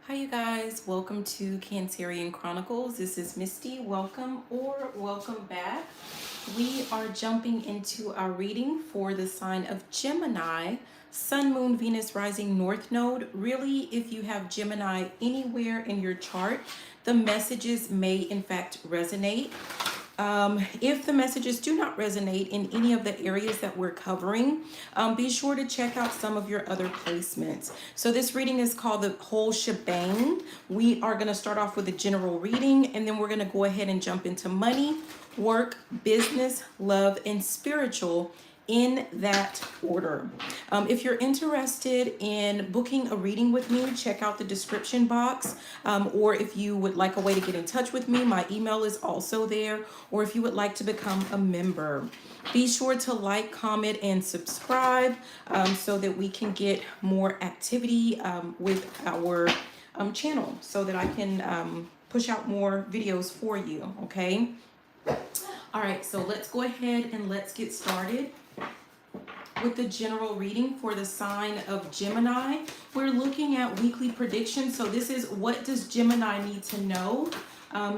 Hi, you guys. Welcome to Cancerian Chronicles. This is Misty. Welcome or welcome back. We are jumping into our reading for the sign of Gemini, Sun, Moon, Venus, Rising, North Node. Really, if you have Gemini anywhere in your chart, the messages may in fact resonate. If the messages do not resonate in any of the areas that we're covering, be sure to check out some of your other placements. So this reading is called the whole shebang. We are going to start off with a general reading, and then we're going to go ahead and jump into money, work, business, love, and spiritual in that order. If you're interested in booking a reading with me, check out the description box. Or if you would like a way to get in touch with me, my email is also there. Or if you would like to become a member, be sure to like, comment, and subscribe so that we can get more activity with our channel so that I can push out more videos for you, okay? All right, so let's go ahead and let's get started with the general reading for the sign of Gemini. We're looking at weekly predictions. So this is what does Gemini need to know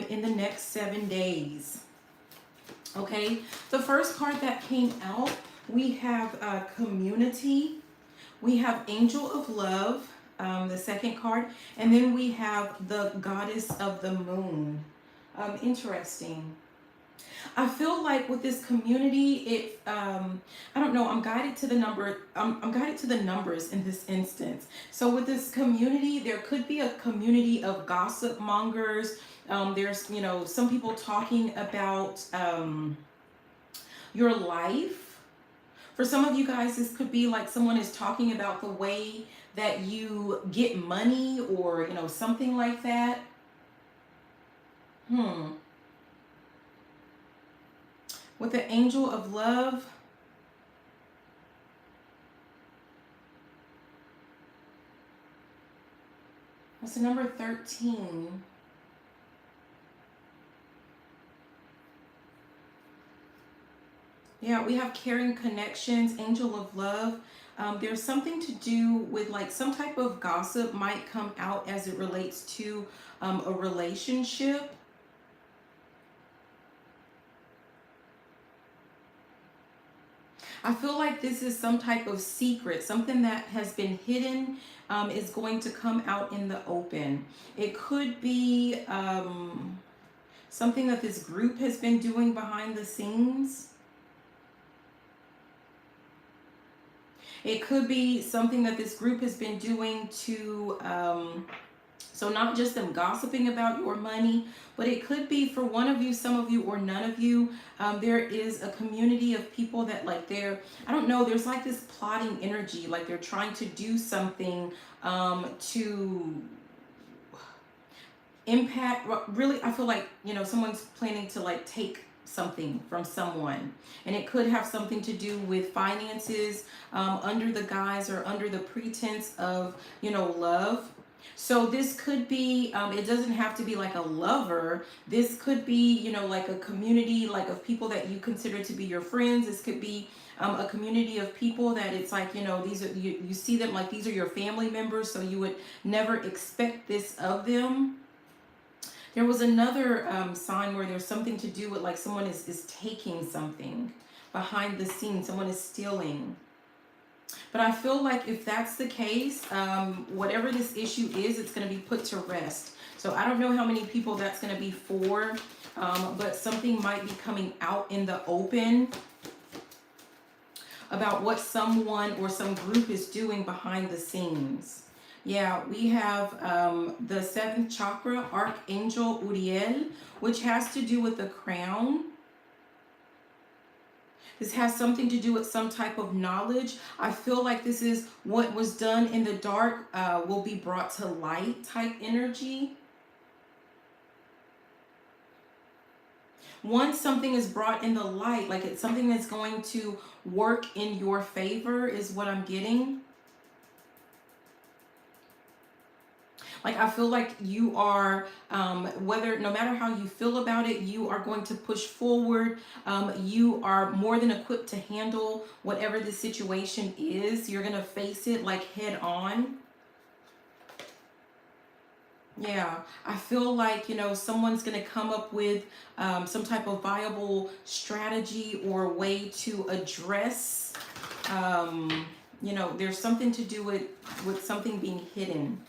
in the next 7 days. Okay, the first card that came out, we have community, we have angel of love, the second card, and then we have the goddess of the moon. Interesting. I feel like with this community, I don't know, I'm guided to the number, I'm guided to the numbers in this instance. So with this community, there could be a community of gossip mongers. There's, some people talking about your life. For some of you guys, this could be like someone is talking about the way that you get money or, something like that. With the angel of love, that's the number 13. Yeah, we have caring connections, angel of love. There's something to do with like some type of gossip might come out as it relates to a relationship. I feel like this is some type of secret, something that has been hidden is going to come out in the open. It could be something that this group has been doing behind the scenes. It could be something that this group has been doing to, so not just them gossiping about your money, but it could be for one of you, some of you, or none of you. There is a community of people that like I don't know, there's like this plotting energy, like they're trying to do something to impact. Really, I feel like, someone's planning to like take something from someone, and it could have something to do with finances under the guise or under the pretense of love. So this could be it doesn't have to be like a lover. This could be like a community like of people that you consider to be your friends. This could be a community of people that it's like these are you see them like these are your family members, so you would never expect this of them. There was another sign where there's something to do with like someone is taking something behind the scenes, someone is stealing. But I feel like if that's the case, whatever this issue is, it's going to be put to rest. So I don't know how many people that's going to be for, but something might be coming out in the open about what someone or some group is doing behind the scenes. Yeah, we have the 7th chakra, Archangel Uriel, which has to do with the crown. This has something to do with some type of knowledge. I feel like this is what was done in the dark will be brought to light type energy. Once something is brought in the light, like it's something that's going to work in your favor is what I'm getting. Like I feel like you are, no matter how you feel about it, you are going to push forward. You are more than equipped to handle whatever the situation is. You're going to face it like head on. Yeah, I feel like, you know, someone's going to come up with some type of viable strategy or way to address, um, you know, there's something to do with something being hidden.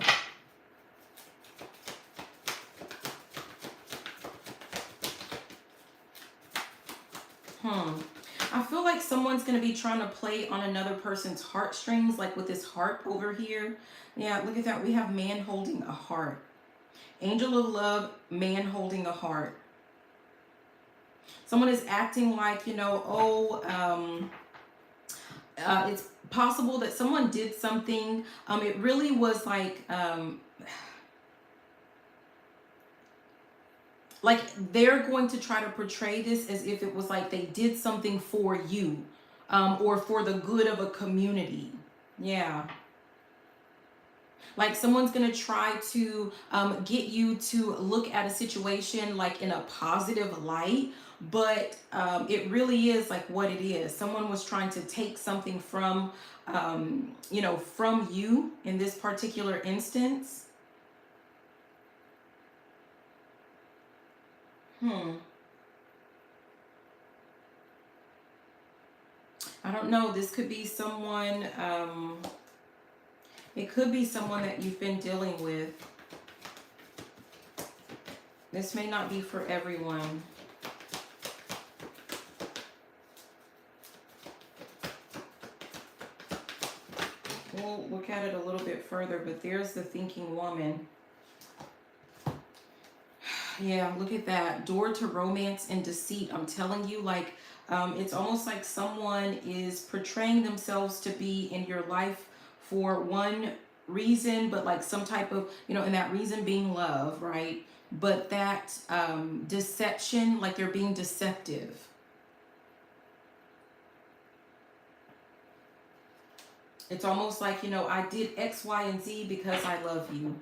I feel like someone's going to be trying to play on another person's heartstrings, like with this heart over here. Yeah, look at that. We have man holding a heart. Angel of love, man holding a heart. Someone is acting like, you know, it's possible that someone did something. It really was like they're going to try to portray this as if it was like they did something for you, or for the good of a community. Yeah. Like someone's going to try to get you to look at a situation like in a positive light, but it really is like what it is. Someone was trying to take something from, you know, from you in this particular instance. I don't know. This could be someone, it could be someone that you've been dealing with. This may not be for everyone. We'll look at it a little bit further, but there's the thinking woman. Yeah, look at that. Door to romance and deceit. I'm telling you, like, it's almost like someone is portraying themselves to be in your life for one reason, but like some type of, you know, and that reason being love, right? But that deception, like they're being deceptive. It's almost like, you know, I did X, Y, and Z because I love you.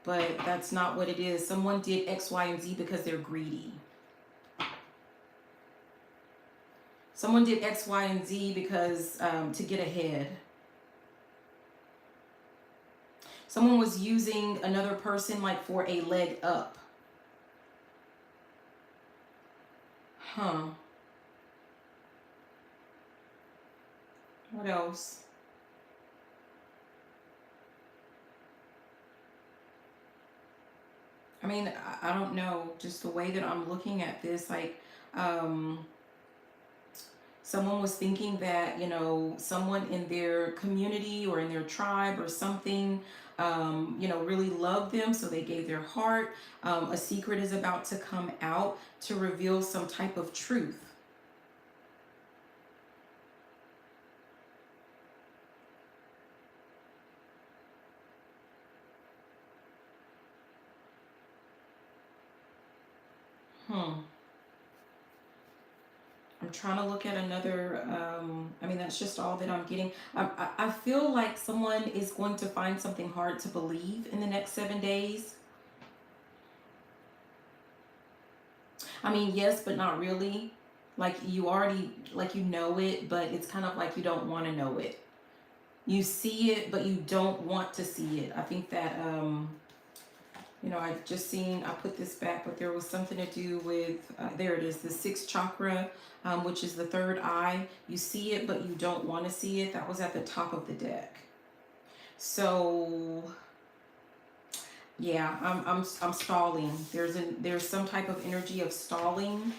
But that's not what it is. Someone did X, Y, and Z because they're greedy. Someone did X, Y, and Z because to get ahead. Someone was using another person like for a leg up. Huh. What else? I mean, I don't know. Just the way that I'm looking at this, like, someone was thinking that, you know, someone in their community or in their tribe or something, you know, really loved them. So they gave their heart. A secret is about to come out to reveal some type of truth. I'm trying to look at another, I mean, that's just all that I'm getting. I feel like someone is going to find something hard to believe in the next 7 days. I mean, yes, but not really. Like you already, like you know it, but it's kind of like you don't want to know it. You see it, but you don't want to see it. I think that, you know, I've just seen, I put this back, but there was something to do with, there it is, the sixth chakra, which is the third eye. You see it, but you don't want to see it. That was at the top of the deck. So, yeah, I'm stalling. There's some type of energy of stalling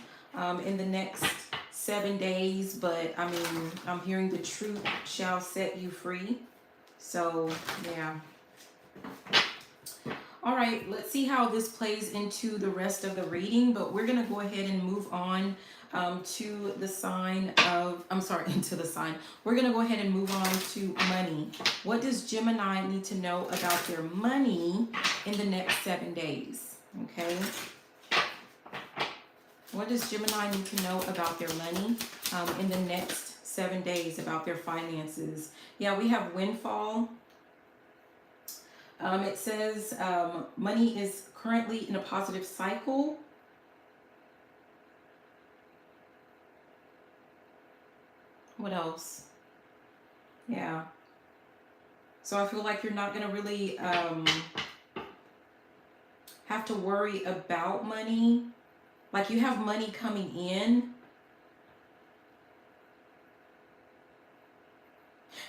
in the next 7 days, but I mean, I'm hearing the truth shall set you free. So, yeah. All right, let's see how this plays into the rest of the reading, but we're going to go ahead and move on to the sign of, I'm sorry, into the sign. We're going to go ahead and move on to money. What does Gemini need to know about their money in the next 7 days? Okay. What does Gemini need to know about their money in the next 7 days, about their finances? Yeah, we have windfall. It says money is currently in a positive cycle. What else? Yeah. So I feel like you're not going to really have to worry about money. Like you have money coming in,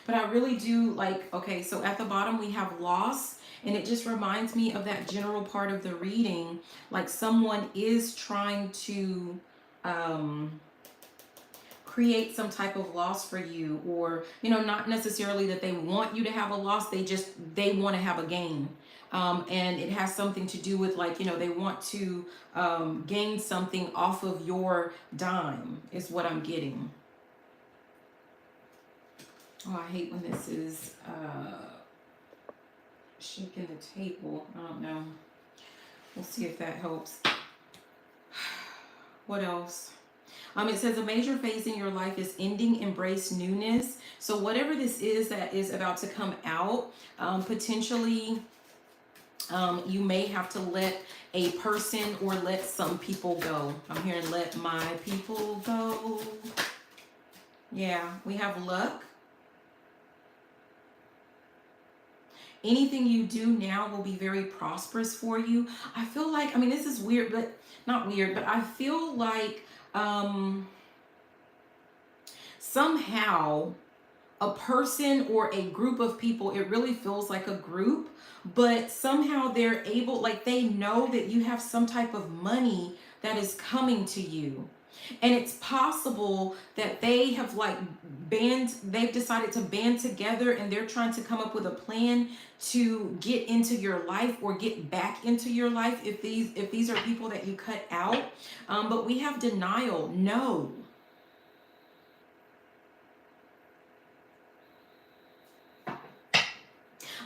but I really do like, okay, so at the bottom we have loss, and it just reminds me of that general part of the reading. Like someone is trying to create some type of loss for you, or, you know, not necessarily that they want you to have a loss, they want to have a gain. And it has something to do with, like, you know, they want to gain something off of your dime, is what I'm getting. Oh, I hate when this is shaking the table. I don't know. We'll see if that helps. What else? It says a major phase in your life is ending, embrace newness. So whatever this is that is about to come out, potentially you may have to let a person or let some people go. I'm hearing let my people go. Yeah, we have luck. Anything you do now will be very prosperous for you. I feel like, I mean, this is weird, but not weird, but I feel like somehow a person or a group of people, it really feels like a group, but somehow they're able, like they know that you have some type of money that is coming to you. And it's possible that they have like they've decided to band together, and they're trying to come up with a plan to get into your life or get back into your life if these are people that you cut out. But we have denial. No.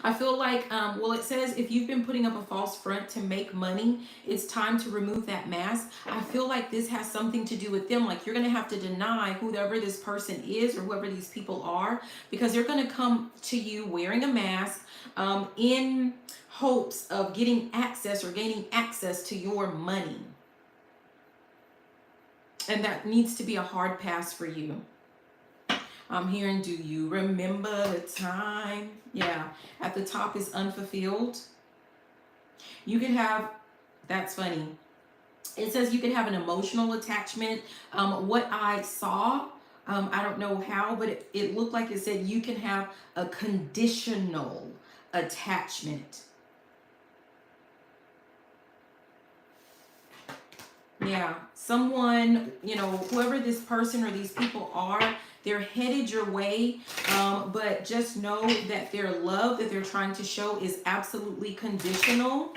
I feel like, well, it says if you've been putting up a false front to make money, it's time to remove that mask. I feel like this has something to do with them. Like you're going to have to deny whoever this person is or whoever these people are, because they're going to come to you wearing a mask in hopes of getting access or gaining access to your money. And that needs to be a hard pass for you. I'm hearing, do you remember the time? Yeah, at the top is unfulfilled. You can have, that's funny. It says you can have an emotional attachment. What I saw, I don't know how, but it looked like it said you can have a conditional attachment. Yeah, someone, you know, whoever this person or these people are, they're headed your way, but just know that their love that they're trying to show is absolutely conditional.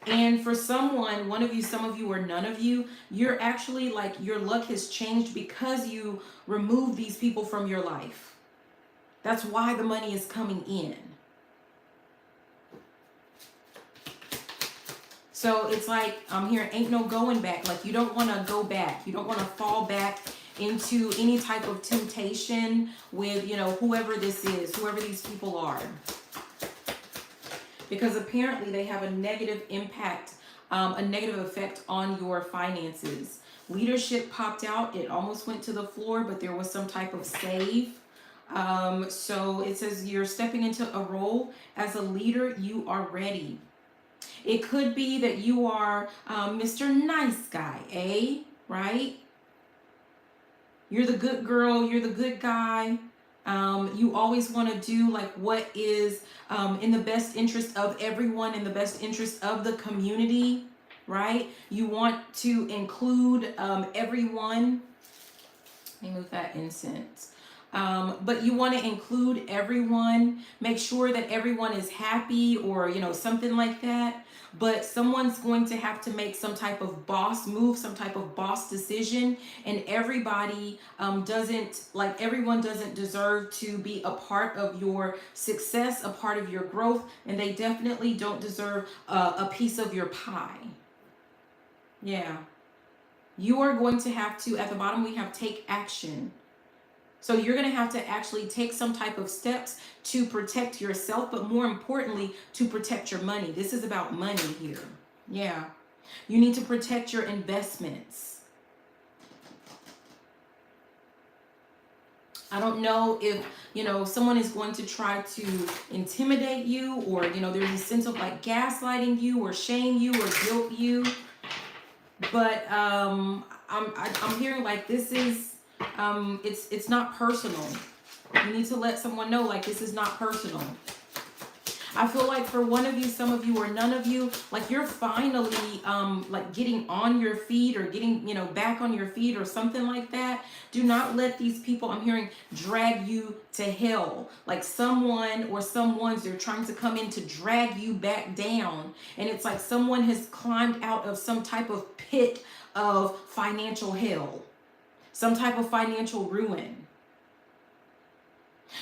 And for someone, one of you, some of you, or none of you, you're actually like your luck has changed because you removed these people from your life. That's why the money is coming in. So it's like, I'm hearing ain't no going back. Like you don't want to go back. You don't want to fall back into any type of temptation with, you know, whoever this is, whoever these people are. Because apparently they have a negative impact, a negative effect on your finances. Leadership popped out. It almost went to the floor, but there was some type of save. So it says you're stepping into a role as a leader. You are ready. It could be that you are Mr. Nice Guy, eh? Right? You're the good girl. You're the good guy. You always want to do like what is in the best interest of everyone, in the best interest of the community, right? You want to include everyone. Let me move that incense. But you want to include everyone, make sure that everyone is happy, or, you know, something like that. But someone's going to have to make some type of boss move, some type of boss decision. And everybody everyone doesn't deserve to be a part of your success, a part of your growth. And they definitely don't deserve a piece of your pie. Yeah. You are going to have to, at the bottom we have take action. So you're going to have to actually take some type of steps to protect yourself, but more importantly, to protect your money. This is about money here. Yeah. You need to protect your investments. I don't know if, someone is going to try to intimidate you, or, there's a sense of like gaslighting you or shame you or guilt you. But I'm hearing like this is, it's not personal. You need to let someone know like this is not personal. I feel like for one of you, some of you, or none of you, like you're finally like getting on your feet, or getting, back on your feet or something like that. Do not let these people, I'm hearing, drag you to hell. Like someone or someone's, they're trying to come in to drag you back down. And it's like someone has climbed out of some type of pit of financial hell, some type of financial ruin.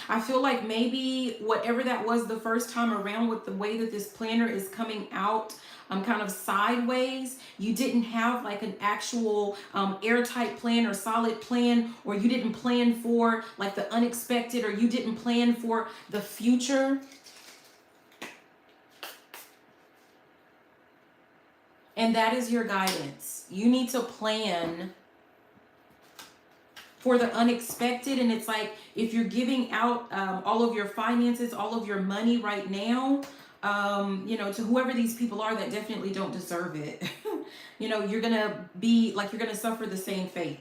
I feel like maybe whatever that was the first time around, with the way that this planner is coming out kind of sideways, you didn't have like an actual airtight plan or solid plan, or you didn't plan for like the unexpected, or you didn't plan for the future. And that is your guidance. You need to plan for the unexpected. And it's like, if you're giving out all of your finances, all of your money right now, to whoever these people are that definitely don't deserve it, you're gonna be like, you're gonna suffer the same fate.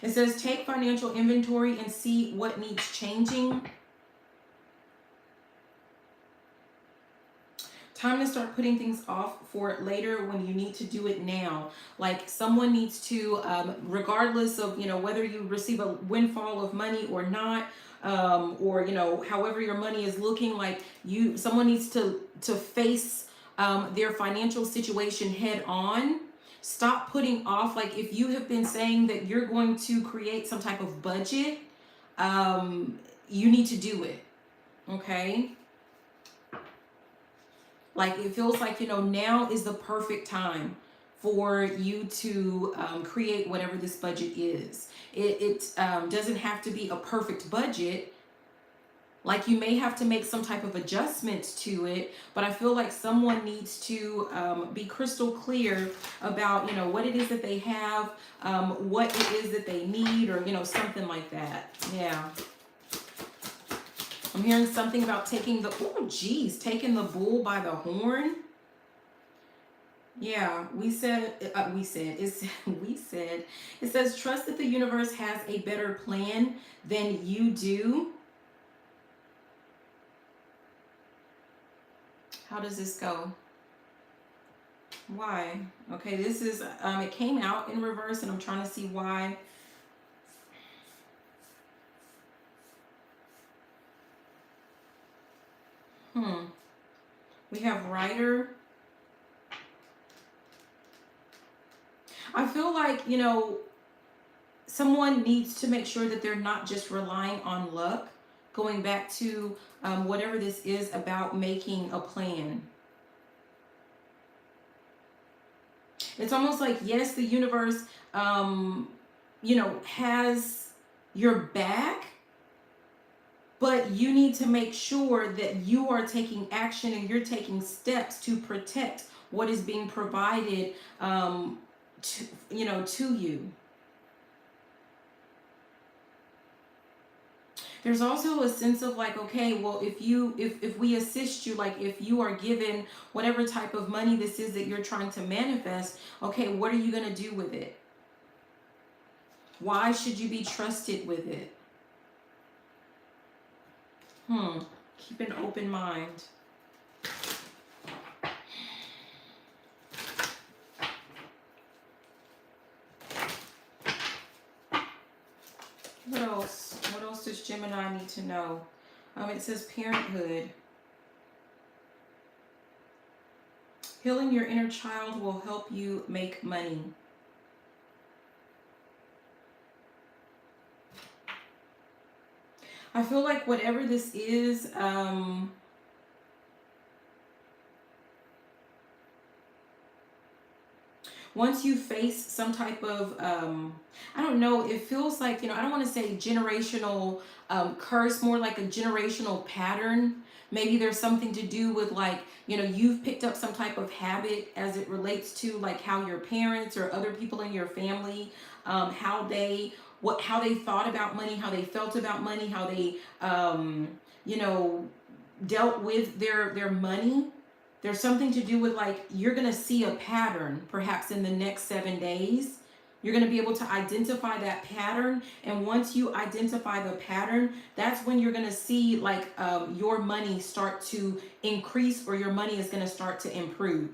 It says, take financial inventory and see what needs changing. Time to start putting things off for later when you need to do it now. Like someone needs to, regardless of, whether you receive a windfall of money or not, or, however your money is looking, like someone needs to face their financial situation head on. Stop putting off. Like if you have been saying that you're going to create some type of budget, you need to do it. Okay. Like it feels like, now is the perfect time for you to create whatever this budget is. It doesn't have to be a perfect budget. Like you may have to make some type of adjustments to it, but I feel like someone needs to be crystal clear about, what it is that they have, what it is that they need, or, something like that. Yeah. I'm hearing something about taking the bull by the horn. Yeah, we said, it says, trust that the universe has a better plan than you do. How does this go? Why? Okay, this is, it came out in reverse, and I'm trying to see why. We have writer. I feel like, someone needs to make sure that they're not just relying on luck, going back to whatever this is about, making a plan. It's almost like, yes, the universe, has your back, but you need to make sure that you are taking action and you're taking steps to protect what is being provided to you. There's also a sense of like, okay, well, if we assist you, like if you are given whatever type of money this is that you're trying to manifest, okay, what are you going to do with it? Why should you be trusted with it? Keep an open mind. What else? What else does Gemini need to know? It says parenthood. Healing your inner child will help you make money. I feel like whatever this is, once you face some type of, I don't know, it feels like, I don't want to say generational curse, more like a generational pattern. Maybe there's something to do with like, you've picked up some type of habit as it relates to like how your parents or other people in your family, how they how they thought about money, how they felt about money, how they, you know, dealt with their money. There's something to do with, like, you're going to see a pattern perhaps in the next 7 days. You're going to be able to identify that pattern. And once you identify the pattern, that's when you're going to see, like, your money start to increase, or your money is going to start to improve.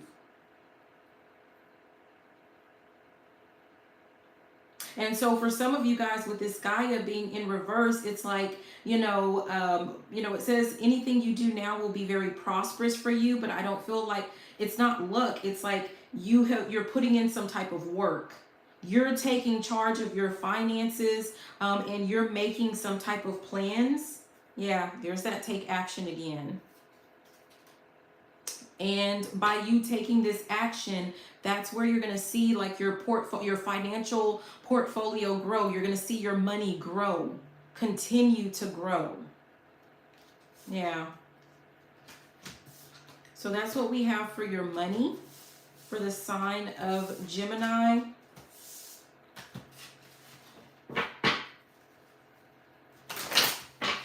And so for some of you guys, with this Gaia being in reverse, it's like, it says anything you do now will be very prosperous for you, but I don't feel like it's not luck. It's like you're putting in some type of work. You're taking charge of your finances, and you're making some type of plans. Yeah, there's that take action again. And by you taking this action, that's where you're going to see, like, your financial portfolio grow. You're going to see your money grow, continue to grow. Yeah. So that's what we have for your money for the sign of Gemini.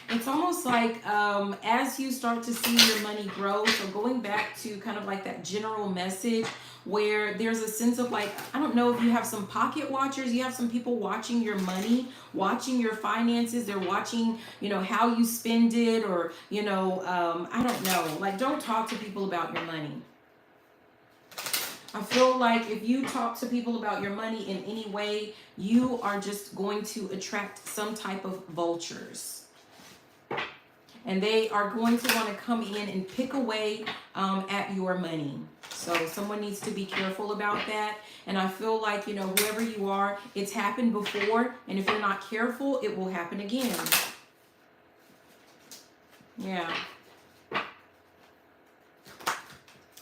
It's almost like as you start to see your money grow, so going back to kind of like that general message where there's a sense of, like, I don't know if you have some pocket watchers, you have some people watching your money, watching your finances, they're watching, how you spend it, or, I don't know, like, don't talk to people about your money. I feel like if you talk to people about your money in any way, you are just going to attract some type of vultures. And they are going to want to come in and pick away at your money. So someone needs to be careful about that. And I feel like, whoever you are, it's happened before. And if you're not careful, it will happen again. Yeah.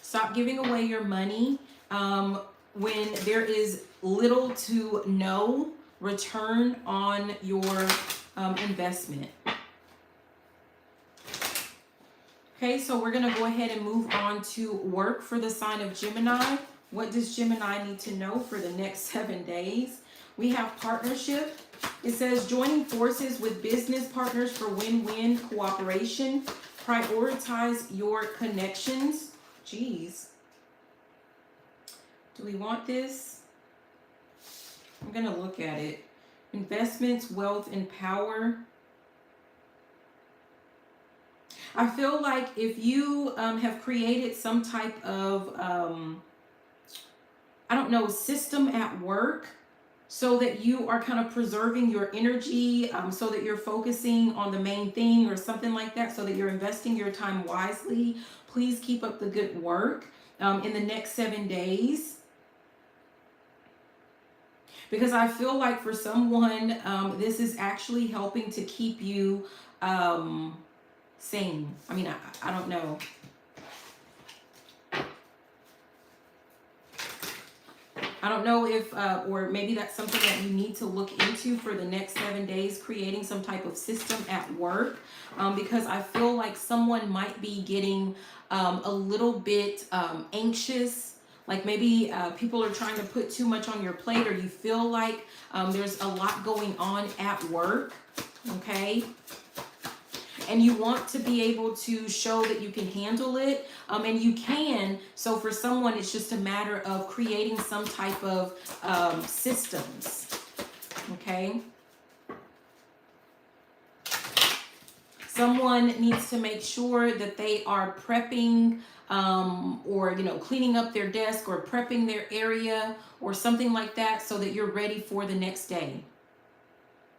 Stop giving away your money when there is little to no return on your investment. Okay, so we're going to go ahead and move on to work for the sign of Gemini. What does Gemini need to know for the next 7 days? We have partnership. It says joining forces with business partners for win-win cooperation. Prioritize your connections. Jeez. Do we want this? I'm going to look at it. Investments, wealth, and power. I feel like if you have created some type of, system at work so that you are kind of preserving your energy, so that you're focusing on the main thing or something like that, so that you're investing your time wisely, please keep up the good work in the next 7 days. Because I feel like for someone, this is actually helping to keep you sane. I mean, I don't know. I don't know if, or maybe that's something that you need to look into for the next 7 days, creating some type of system at work, because I feel like someone might be getting a little bit anxious. Like maybe people are trying to put too much on your plate, or you feel like there's a lot going on at work, okay? And you want to be able to show that you can handle it, and you can. So for someone, it's just a matter of creating some type of systems, okay? Someone needs to make sure that they are prepping or, cleaning up their desk or prepping their area or something like that, so that you're ready for the next day.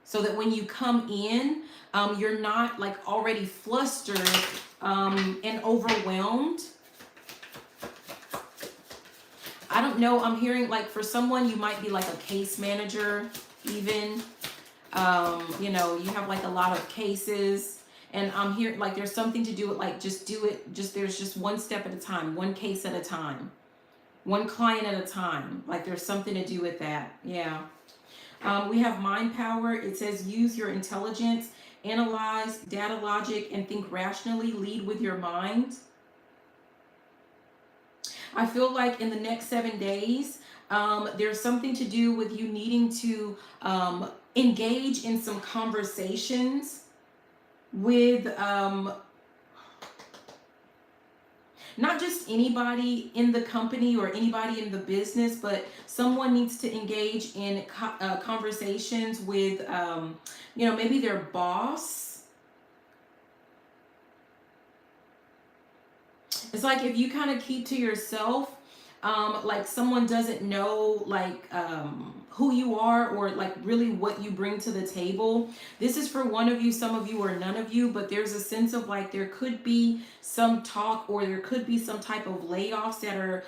So that when you come in, you're not like already flustered and overwhelmed. I don't know. I'm hearing like for someone, you might be like a case manager even. You have like a lot of cases. And I'm hearing like there's something to do with like just do it. There's just one step at a time, one case at a time, one client at a time. Like there's something to do with that. Yeah. We have mind power. It says use your intelligence, analyze data logic, and think rationally. Lead with your mind. I feel like in the next 7 days, there's something to do with you needing to engage in some conversations with not just anybody in the company or anybody in the business, but someone needs to engage in conversations with, maybe their boss. It's like if you kind of keep to yourself, like someone doesn't know who you are or like really what you bring to the table. This is for one of you, some of you, or none of you, but there's a sense of like there could be some talk or there could be some type of layoffs that are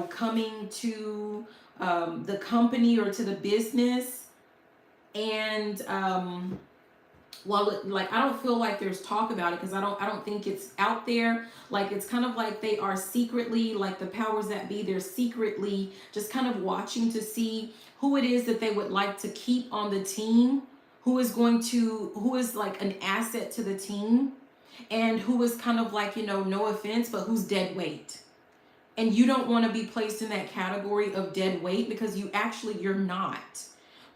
coming to the company or to the business. And I don't feel like there's talk about it because I don't think it's out there. Like it's kind of like they are secretly, like the powers that be, they're secretly just kind of watching to see who it is that they would like to keep on the team, who is like an asset to the team, and who is kind of like, no offense, but who's dead weight. And you don't want to be placed in that category of dead weight because you're not.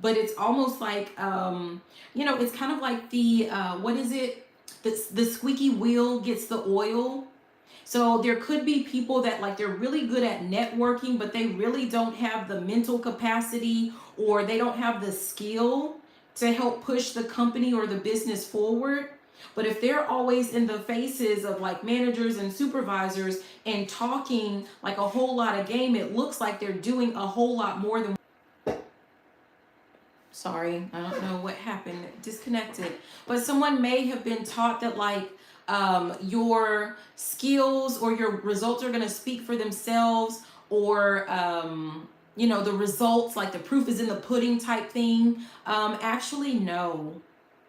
But it's almost like, it's kind of like the, what is it? The squeaky wheel gets the oil. So there could be people that like, they're really good at networking, but they really don't have the mental capacity or they don't have the skill to help push the company or the business forward. But if they're always in the faces of like managers and supervisors and talking like a whole lot of game, it looks like they're doing a whole lot more than. Sorry, I don't know what happened, disconnected. But someone may have been taught that like your skills or your results are going to speak for themselves, or the results, like the proof is in the pudding type thing. Actually, no.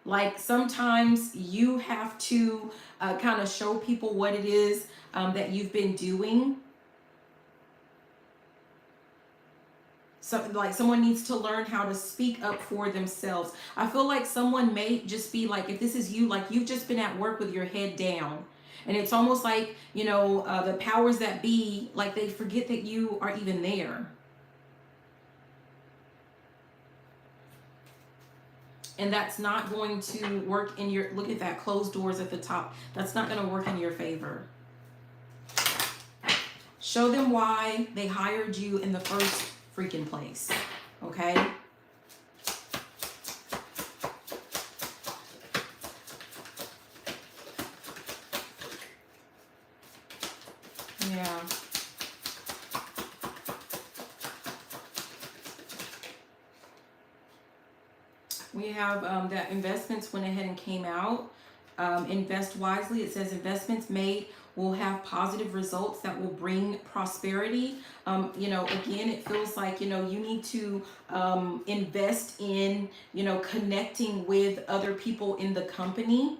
Like sometimes you have to kind of show people what it is that you've been doing. So like someone needs to learn how to speak up for themselves. I feel like someone may just be like, if this is you, like you've just been at work with your head down. And it's almost like, the powers that be, like they forget that you are even there. And that's not going to work in your, look at that, closed doors at the top. That's not going to work in your favor. Show them why they hired you in the first freaking place. Okay? Yeah. We have that investments went ahead and came out. Invest wisely. It says investments made will have positive results that will bring prosperity. Again, it feels like, you need to invest in, connecting with other people in the company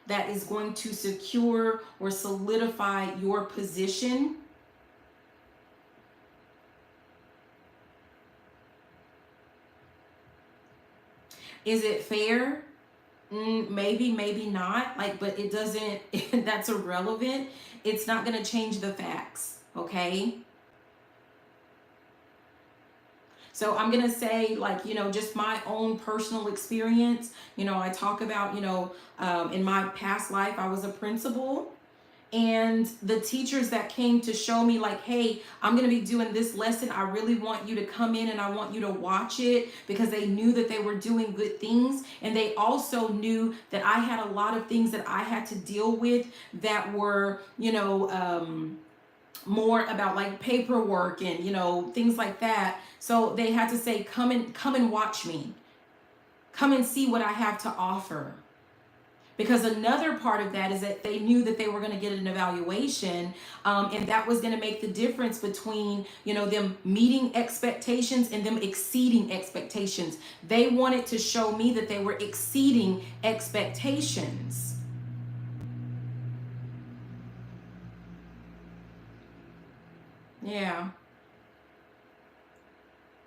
that is going to secure or solidify your position. Is it fair? Maybe, maybe not. But it doesn't, that's irrelevant. It's not going to change the facts. Okay. So I'm going to say just my own personal experience. I talk about, in my past life, I was a principal. And the teachers that came to show me like, hey, I'm going to be doing this lesson. I really want you to come in and I want you to watch it, because they knew that they were doing good things. And they also knew that I had a lot of things that I had to deal with that were, more about like paperwork and, things like that. So they had to say, come and watch me. Come and see what I have to offer. Because another part of that is that they knew that they were going to get an evaluation, and that was going to make the difference between, them meeting expectations and them exceeding expectations. They wanted to show me that they were exceeding expectations. Yeah.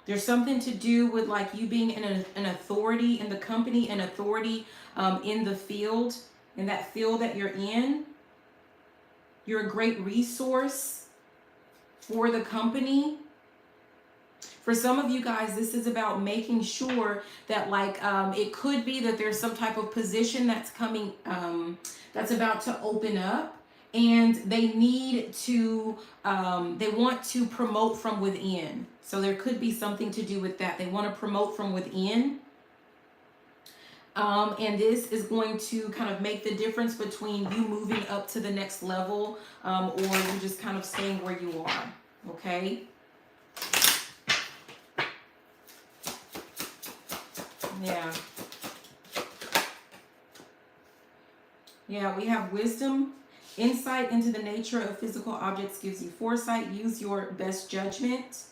There's something to do with like you being an authority in the company, an authority in the field, in that field that you're in. You're a great resource for the company. For some of you guys, this is about making sure that like it could be that there's some type of position that's coming, that's about to open up, and they need to, they want to promote from within. So there could be something to do with that. They want to promote from within. And this is going to kind of make the difference between you moving up to the next level, or you just kind of staying where you are. Okay. Yeah. Yeah, we have wisdom. Insight into the nature of physical objects gives you foresight. Use your best judgment.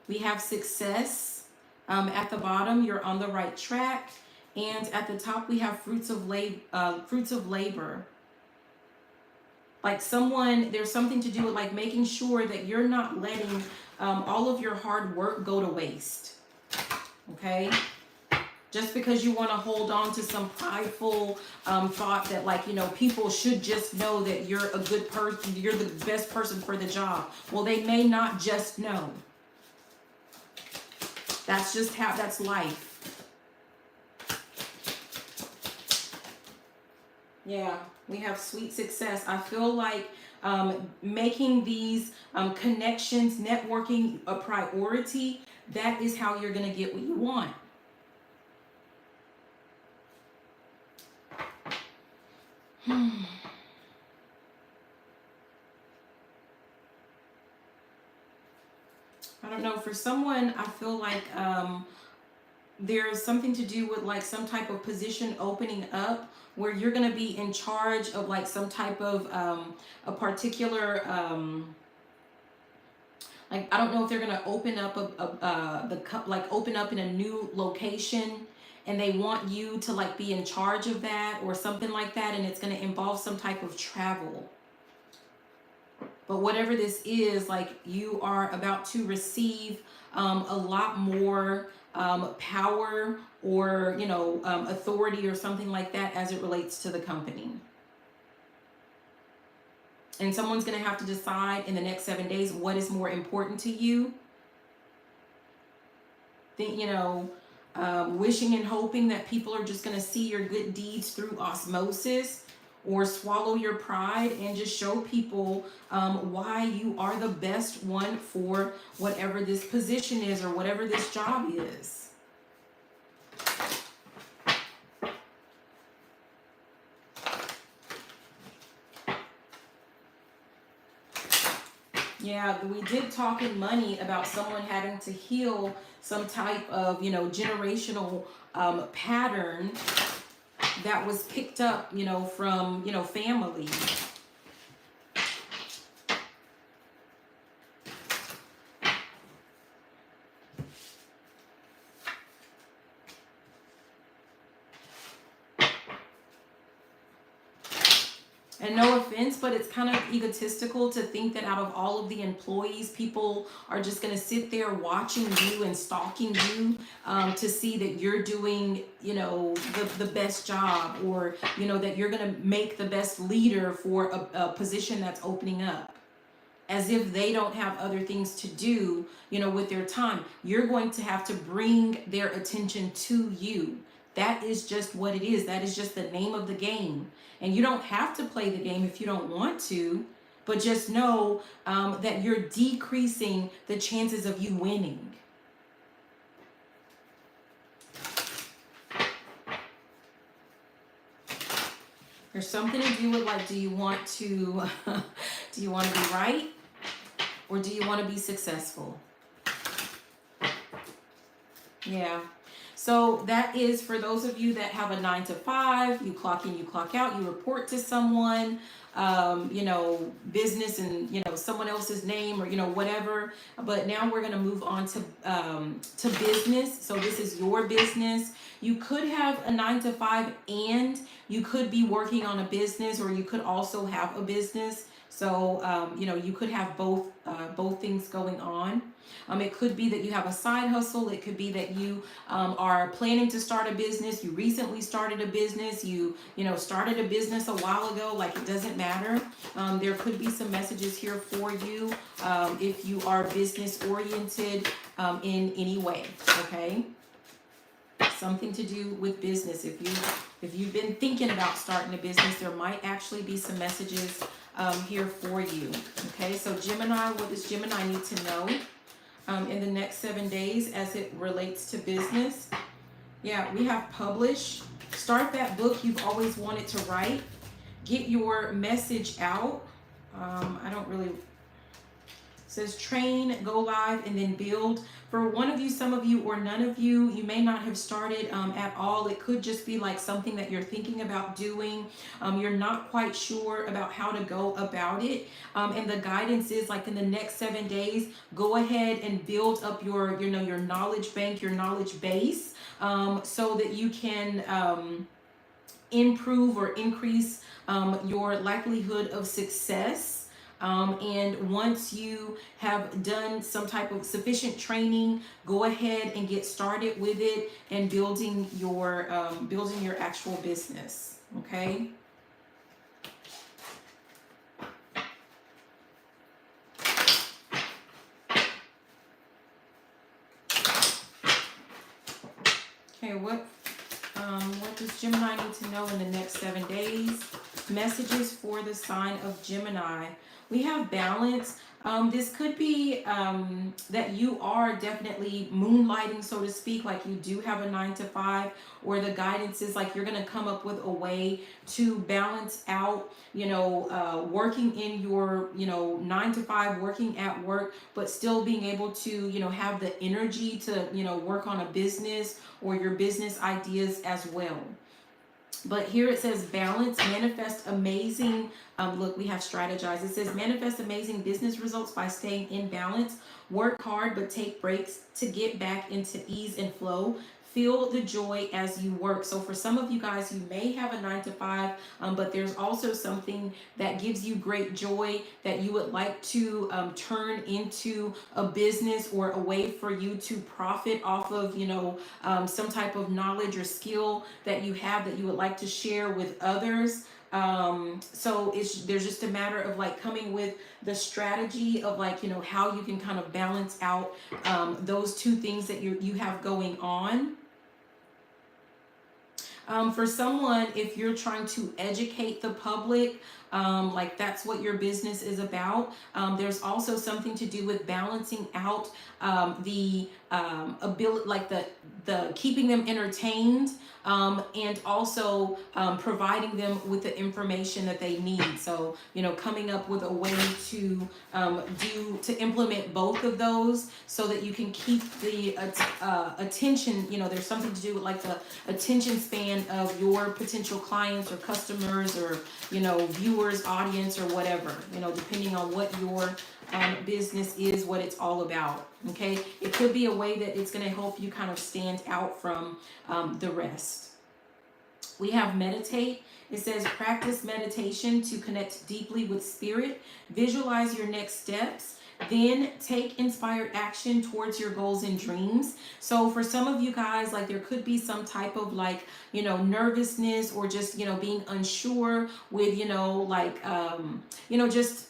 We have success. At the bottom, you're on the right track. And at the top, we have fruits of labor. Like someone, there's something to do with like making sure that you're not letting all of your hard work go to waste. Okay? Just because you want to hold on to some prideful thought that like, you know, people should just know that you're a good person, you're the best person for the job. Well, they may not just know. That's just how, that's life. Yeah, we have sweet success. I feel like making these connections, networking a priority, that is how you're going to get what you want. I don't know, for someone, I feel like there's something to do with like some type of position opening up where you're going to be in charge of like some type of a particular like, I don't know if they're going to open up open up in a new location, and they want you to like be in charge of that or something like that, and it's going to involve some type of travel. But whatever this is, like, you are about to receive a lot more power or, you know, authority or something like that as it relates to the company. And someone's going to have to decide in the next 7 days what is more important to you. Think, you know, wishing and hoping that people are just going to see your good deeds through osmosis, or swallow your pride and just show people why you are the best one for whatever this position is or whatever this job is. Yeah, we did talk in money about someone having to heal some type of, you know, generational pattern that was picked up, you know, from, you know, family. And no offense, but it's kind of egotistical to think that out of all of the employees, people are just going to sit there watching you and stalking you to see that you're doing, you know, the best job, or, you know, that you're going to make the best leader for a position that's opening up. As if they don't have other things to do, you know, with their time. You're going to have to bring their attention to you. That is just what it is. That is just the name of the game. And you don't have to play the game if you don't want to, but just know that you're decreasing the chances of you winning. There's something to do with like, do you want to be right, or do you want to be successful? Yeah. So that is for those of you that have a 9 to 5, you clock in, you clock out, you report to someone, you know, business and, you know, someone else's name or, you know, whatever. But now we're going to move on to business. So this is your business. You could have a 9 to 5 and you could be working on a business, or you could also have a business. So, you know, you could have both things going on. It could be that you have a side hustle. It could be that you are planning to start a business. You recently started a business. You know, started a business a while ago. Like, it doesn't matter. There could be some messages here for you if you are business oriented in any way. Okay, something to do with business. If you've been thinking about starting a business, there might actually be some messages here for you. Okay, so Gemini, what does Gemini need to know in the next 7 days as it relates to business? Yeah, we have publish. Start that book you've always wanted to write. Get your message out. I don't really. It says train, go live, and then build. For one of you, some of you, or none of you, you may not have started at all. It could just be like something that you're thinking about doing. You're not quite sure about how to go about it. And the guidance is like in the next 7 days, go ahead and build up your, you know, your knowledge bank, your knowledge base, so that you can improve or increase your likelihood of success. And once you have done some type of sufficient training, go ahead and get started with it and building your actual business. Okay. Okay. What does Gemini need to know in the next 7 days? Messages for the sign of Gemini. We have balance. This could be that you are definitely moonlighting, so to speak, like you do have a 9 to 5, or the guidance is like you're going to come up with a way to balance out, you know, working in your, you know, 9 to 5, working at work, but still being able to, you know, have the energy to, you know, work on a business or your business ideas as well. But here it says balance, manifest amazing. Look, we have strategize. It says manifest amazing business results by staying in balance. Work hard, but take breaks to get back into ease and flow. Feel the joy as you work. So for some of you guys, you may have a 9 to 5, but there's also something that gives you great joy that you would like to turn into a business or a way for you to profit off of, you know, some type of knowledge or skill that you have that you would like to share with others. So there's just a matter of like coming with the strategy of like, you know, how you can kind of balance out those two things that you have going on. For someone, if you're trying to educate the public, like that's what your business is about. There's also something to do with balancing out the ability, like the keeping them entertained, and also providing them with the information that they need. So, you know, coming up with a way to implement both of those so that you can keep the attention. You know, there's something to do with like the attention span of your potential clients or customers or, you know, viewers, audience, or whatever, you know, depending on what your business is, what it's all about. Okay, it could be a way that it's going to help you kind of stand out from the rest. We have meditate. It says practice meditation to connect deeply with spirit. Visualize your next steps. Then take inspired action towards your goals and dreams. So for some of you guys, like there could be some type of like, you know, nervousness or just, you know, being unsure with, you know, like, you know, just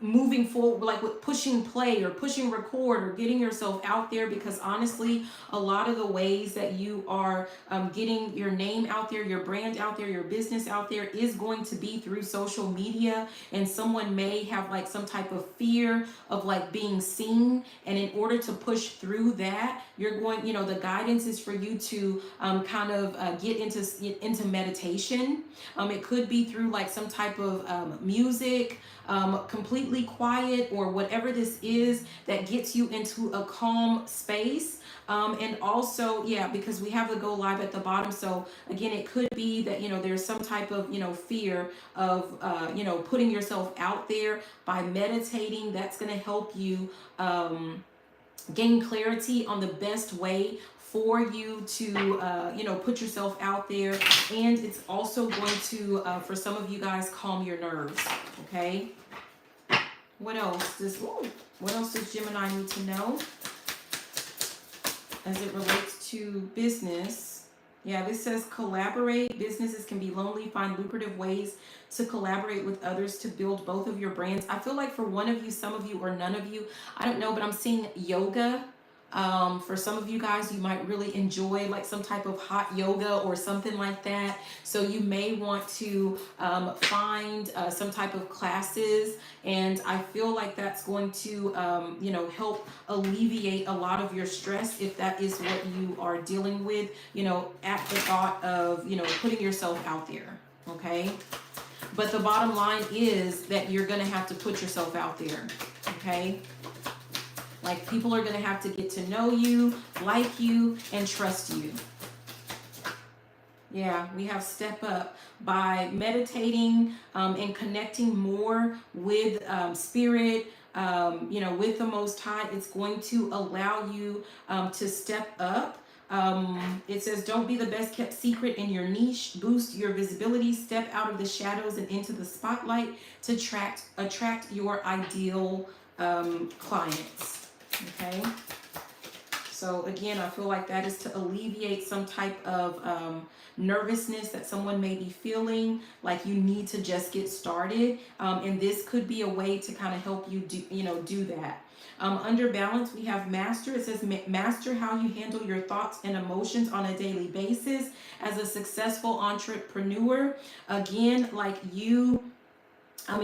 moving forward, like with pushing play or pushing record or getting yourself out there, because honestly, a lot of the ways that you are getting your name out there, your brand out there, your business out there is going to be through social media. And someone may have like some type of fear of like being seen, and in order to push through that, you're going, you know, the guidance is for you to kind of get into meditation. It could be through like some type of music, completely quiet, or whatever this is that gets you into a calm space. And also, yeah, because we have the go live at the bottom. So again, it could be that, you know, there's some type of, you know, fear of, you know, putting yourself out there. By meditating, that's going to help you gain clarity on the best way for you to, you know, put yourself out there. And it's also going to, for some of you guys, calm your nerves. Okay. What else what else does Gemini need to know as it relates to business? Yeah, this says collaborate. Businesses can be lonely. Find lucrative ways to collaborate with others to build both of your brands. I feel like for one of you, some of you, or none of you, I don't know, but I'm seeing yoga. For some of you guys, you might really enjoy like some type of hot yoga or something like that. So you may want to find some type of classes, and I feel like that's going to, help alleviate a lot of your stress if that is what you are dealing with, at the thought of, putting yourself out there. Okay. But the bottom line is that you're going to have to put yourself out there. Okay. Like, people are going to have to get to know you, like you, and trust you. Yeah, we have step up by meditating and connecting more with spirit, with the Most High. It's going to allow you to step up. It says, don't be the best kept secret in your niche. Boost your visibility. Step out of the shadows and into the spotlight to attract your ideal clients. Okay, so again, I feel like that is to alleviate some type of nervousness that someone may be feeling, like you need to just get started, and this could be a way to kind of help you do that. Under balance, we have master. It says master how you handle your thoughts and emotions on a daily basis as a successful entrepreneur. Again, like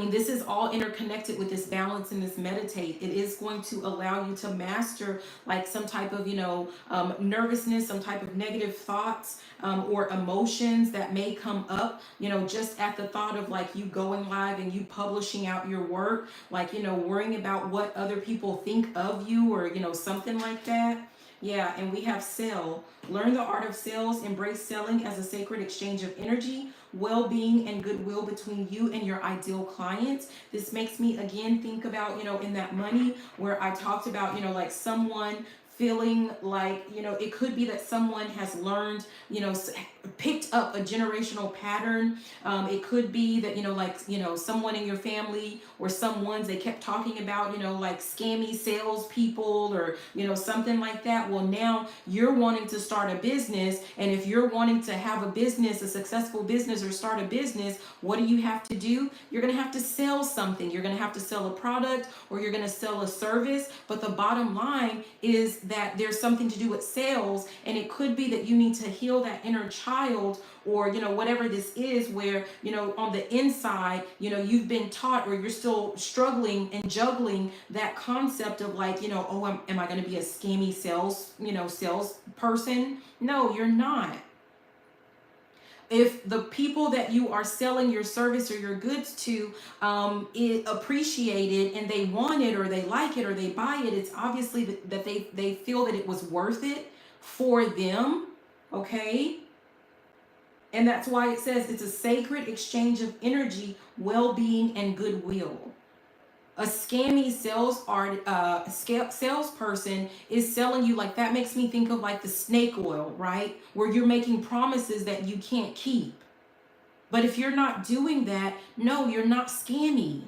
this is all interconnected with this balance and this meditate. It is going to allow you to master like some type of, nervousness, some type of negative thoughts or emotions that may come up, just at the thought of like you going live and you publishing out your work, like, worrying about what other people think of you or, something like that. Yeah, and we have sell. Learn the art of sales. Embrace selling as a sacred exchange of energy, well-being, and goodwill between you and your ideal clients. This makes me again think about, in that money where I talked about, like someone feeling like, it could be that someone has learned, picked up a generational pattern. It could be that, someone in your family or someone's, they kept talking about, like scammy salespeople or, something like that. Well, now you're wanting to start a business. And if you're wanting to have a business, a successful business, or start a business, what do you have to do? You're going to have to sell something. You're going to have to sell a product, or you're going to sell a service. But the bottom line is that there's something to do with sales, and it could be that you need to heal that inner child, or whatever this is, where on the inside you've been taught, or you're still struggling and juggling that concept of like, oh, am I going to be a scammy salesperson? No, you're not. If the people that you are selling your service or your goods to appreciate it, and they want it, or they like it, or they buy it, it's obviously that they feel that it was worth it for them. Okay. And that's why it says it's a sacred exchange of energy, well-being, and goodwill. A scammy salesperson is selling you, like, that makes me think of like the snake oil, right? Where you're making promises that you can't keep. But if you're not doing that, no, you're not scammy.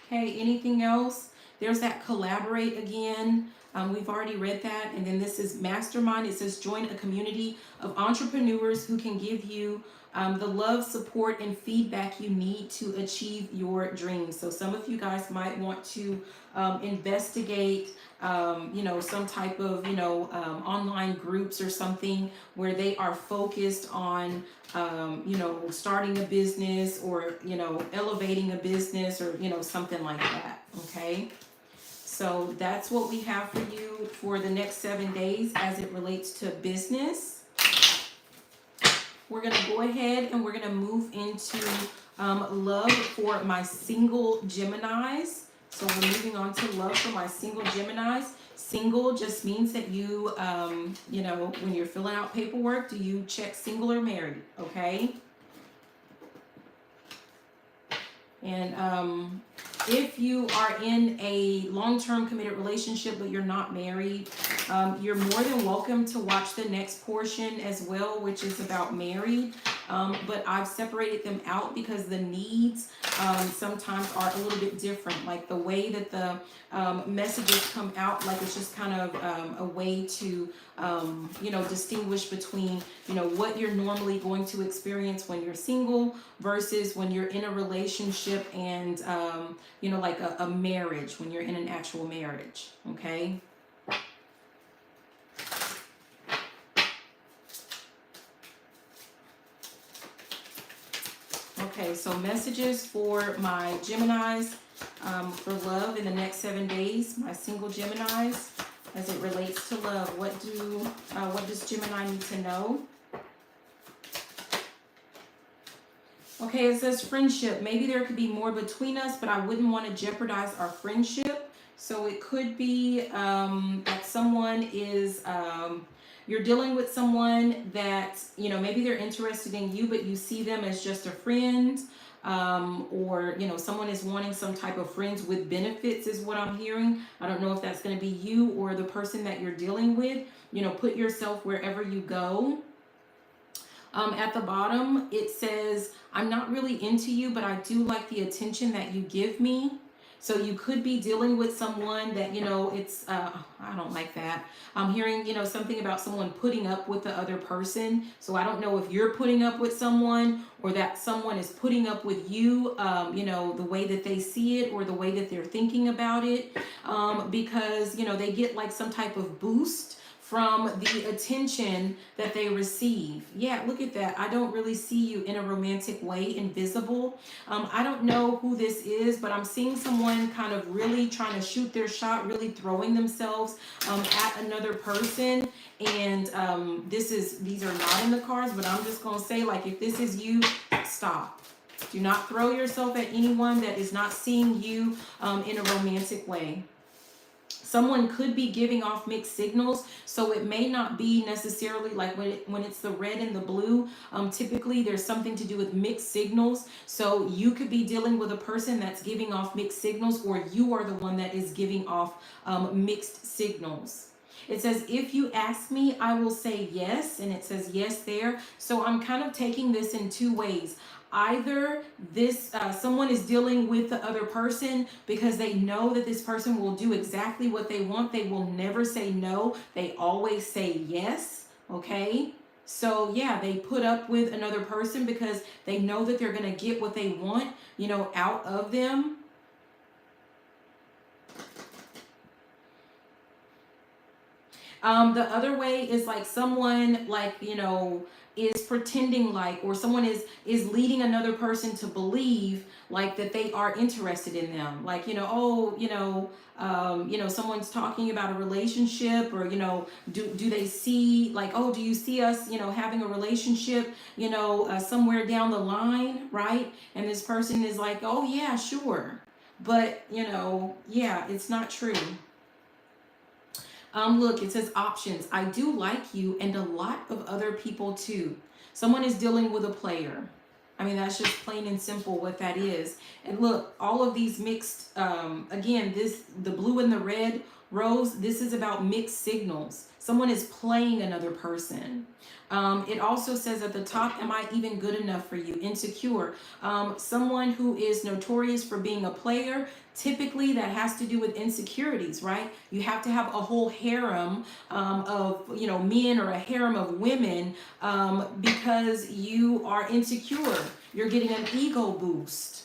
Okay, anything else? There's that collaborate again. We've already read that. And then this is mastermind. It says join a community of entrepreneurs who can give you the love, support, and feedback you need to achieve your dreams. So some of you guys might want to investigate, some type of, online groups or something where they are focused on, starting a business, or, elevating a business, or, something like that. Okay. So that's what we have for you for the next 7 days as it relates to business. We're going to go ahead and we're going to move into love for my single Geminis. So we're moving on to love for my single Geminis. Single just means that you, when you're filling out paperwork, do you check single or married? Okay. And if you are in a long-term committed relationship but you're not married, You're more than welcome to watch the next portion as well, which is about married. But I've separated them out because the needs sometimes are a little bit different. Like the way that the messages come out, like it's just kind of a way to, distinguish between, what you're normally going to experience when you're single versus when you're in a relationship and, like a marriage, when you're in an actual marriage. Okay. Okay, so messages for my Geminis for love in the next 7 days. My single Geminis, as it relates to love. What does Gemini need to know? Okay, it says friendship. Maybe there could be more between us, but I wouldn't want to jeopardize our friendship. So it could be that someone is. You're dealing with someone that, maybe they're interested in you, but you see them as just a friend, or, someone is wanting some type of friends with benefits is what I'm hearing. I don't know if that's going to be you or the person that you're dealing with. Put yourself wherever you go. At the bottom, it says, I'm not really into you, but I do like the attention that you give me. So you could be dealing with someone that, it's, I don't like that. I'm hearing, something about someone putting up with the other person. So I don't know if you're putting up with someone or that someone is putting up with you, the way that they see it or the way that they're thinking about it. Because, they get like some type of boost from the attention that they receive. Yeah, look at that. I don't really see you in a romantic way, invisible. I don't know who this is, but I'm seeing someone kind of really trying to shoot their shot, really throwing themselves at another person. And these are not in the cards, but I'm just gonna say, like, if this is you, stop. Do not throw yourself at anyone that is not seeing you in a romantic way. Someone could be giving off mixed signals, so it may not be necessarily like when it's the red and the blue. Typically, there's something to do with mixed signals. So you could be dealing with a person that's giving off mixed signals, or you are the one that is giving off mixed signals. It says, if you ask me, I will say yes. And it says yes there. So I'm kind of taking this in two ways. Either this someone is dealing with the other person because they know that this person will do exactly what they want. They will never say no. They always say yes. Okay. So yeah, they put up with another person because they know that they're going to get what they want, out of them. The other way is like someone is pretending like, or someone is leading another person to believe like that they are interested in them. Like, someone's talking about a relationship, or, do they see like, oh, do you see us, having a relationship, somewhere down the line, right? And this person is like, oh yeah, sure. But, yeah, it's not true. Look, it says options. I do like you and a lot of other people too. Someone is dealing with a player. I mean, that's just plain and simple what that is. And look, all of these mixed, again, the blue and the red rose, this is about mixed signals. Someone is playing another person. It also says at the top, am I even good enough for you? Insecure. Someone who is notorious for being a player. Typically that has to do with insecurities, right? You have to have a whole harem of, men, or a harem of women because you are insecure. You're getting an ego boost.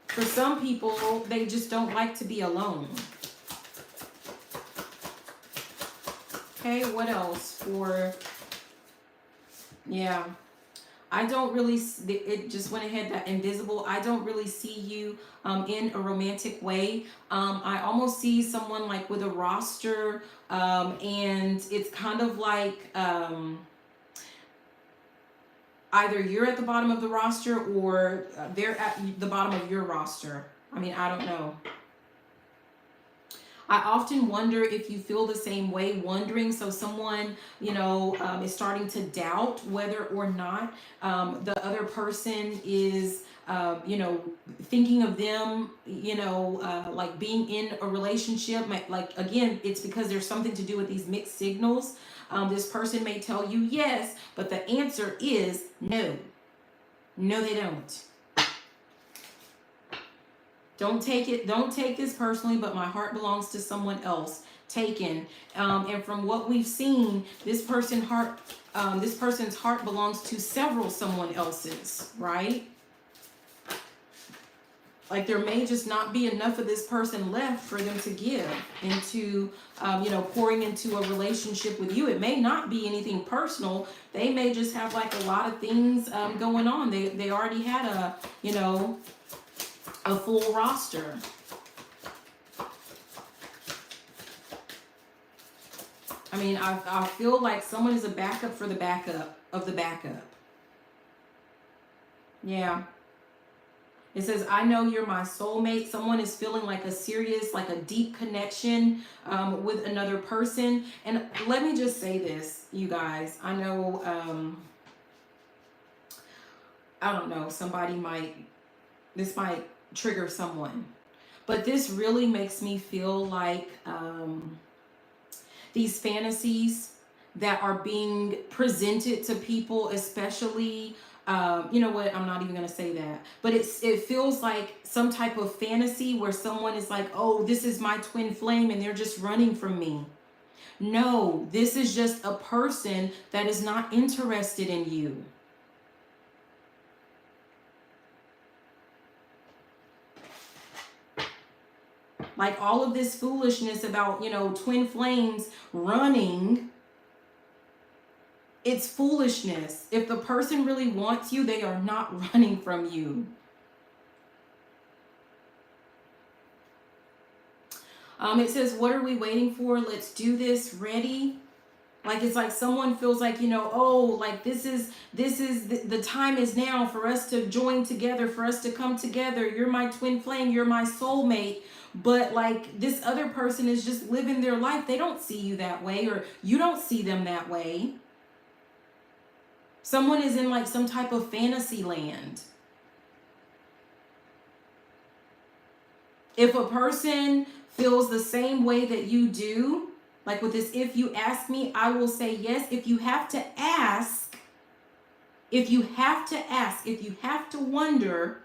For some people, they just don't like to be alone. Okay, what else for, yeah. I don't really, it just went ahead, that invisible. I don't really see you in a romantic way. I almost see someone like with a roster, and it's kind of like either you're at the bottom of the roster or they're at the bottom of your roster. I mean, I don't know. I often wonder if you feel the same way, wondering. So someone, is starting to doubt whether or not the other person is you know, thinking of them, you know, like being in a relationship. Like, again, it's because there's something to do with these mixed signals. This person may tell you yes, but the answer is no. No, they don't. Don't take this personally, but my heart belongs to someone else. Taken. And from what we've seen, this person's heart belongs to several someone else's, right? Like there may just not be enough of this person left for them to give into, you know, pouring into a relationship with you. It may not be anything personal. They may just have like a lot of things going on. They already had a, you know, a full roster. I mean, I feel like someone is a backup for the backup of the backup. Yeah. It says, I know you're my soulmate. Someone is feeling like a serious, like a deep connection with another person. And let me just say this, you guys. I know, I don't know, this might trigger someone. But this really makes me feel like these fantasies that are being presented to people, especially, you know what, I'm not even going to say that, but it feels like some type of fantasy where someone is like, oh, this is my twin flame and they're just running from me. No, this is just a person that is not interested in you. Like all of this foolishness about, you know, twin flames running, it's foolishness. If the person really wants you, they are not running from you. It says, what are we waiting for? Let's do this. Ready? Like it's like someone feels like, you know, oh, like this is the time is now for us to join together, for us to come together. You're my twin flame, you're my soulmate. But like this other person is just living their life. They don't see you that way, or you don't see them that way. Someone is in like some type of fantasy land. If a person feels the same way that you do, like with this, if you ask me, I will say yes. If you have to ask, if you have to wonder,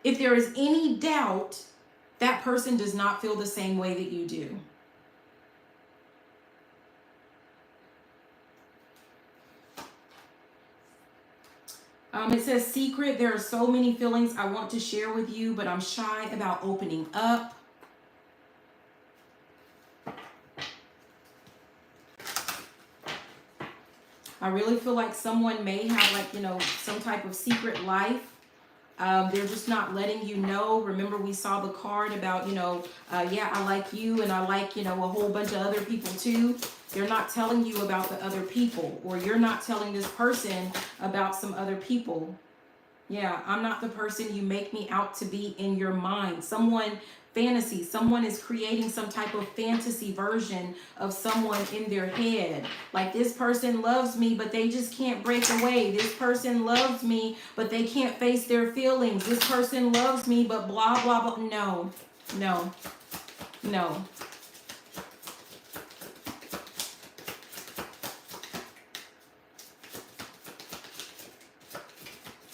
if there is any doubt, that person does not feel the same way that you do. It says secret. There are so many feelings I want to share with you, but I'm shy about opening up. I really feel like someone may have like, you know, some type of secret life. They're just not letting you know. Remember, we saw the card about, you know, yeah, I like you and I like, you know, a whole bunch of other people too. They're not telling you about the other people, or you're not telling this person about some other people. Yeah, I'm not the person you make me out to be in your mind. Someone is creating some type of fantasy version of someone in their head. Like this person loves me, but they just can't break away. This person loves me, but they can't face their feelings. This person loves me, but blah, blah, blah. No, no, no.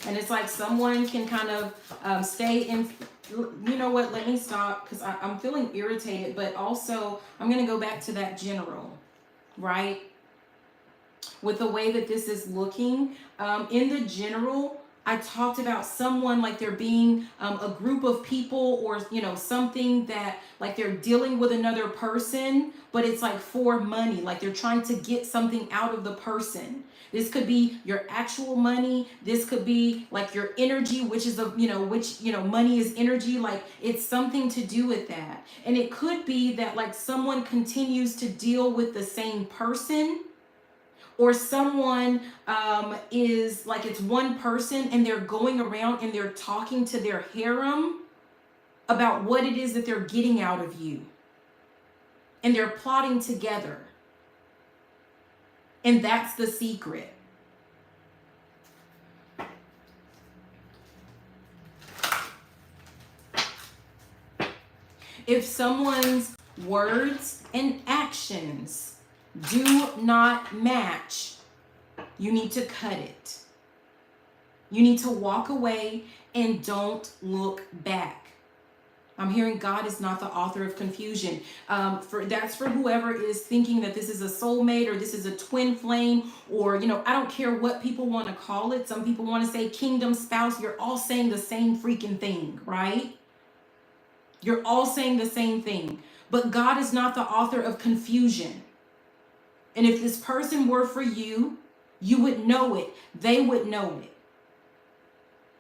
And it's like someone can kind of stay in, you know what, let me stop because I'm feeling irritated, but also I'm going to go back to that general, right? With the way that this is looking, in the general, I talked about someone like there being a group of people, or, you know, something that like they're dealing with another person, but it's like for money, like they're trying to get something out of the person. This could be your actual money. This could be like your energy, which is money is energy. Like it's something to do with that. And it could be that like someone continues to deal with the same person, or someone is like, it's one person and they're going around and they're talking to their harem about what it is that they're getting out of you. And they're plotting together. And that's the secret. If someone's words and actions do not match, you need to cut it. You need to walk away and don't look back. I'm hearing God is not the author of confusion. That's for whoever is thinking that this is a soulmate or this is a twin flame, or, I don't care what people want to call it. Some people want to say kingdom spouse. You're all saying the same freaking thing, right? You're all saying the same thing. But God is not the author of confusion. And if this person were for you, you would know it. They would know it.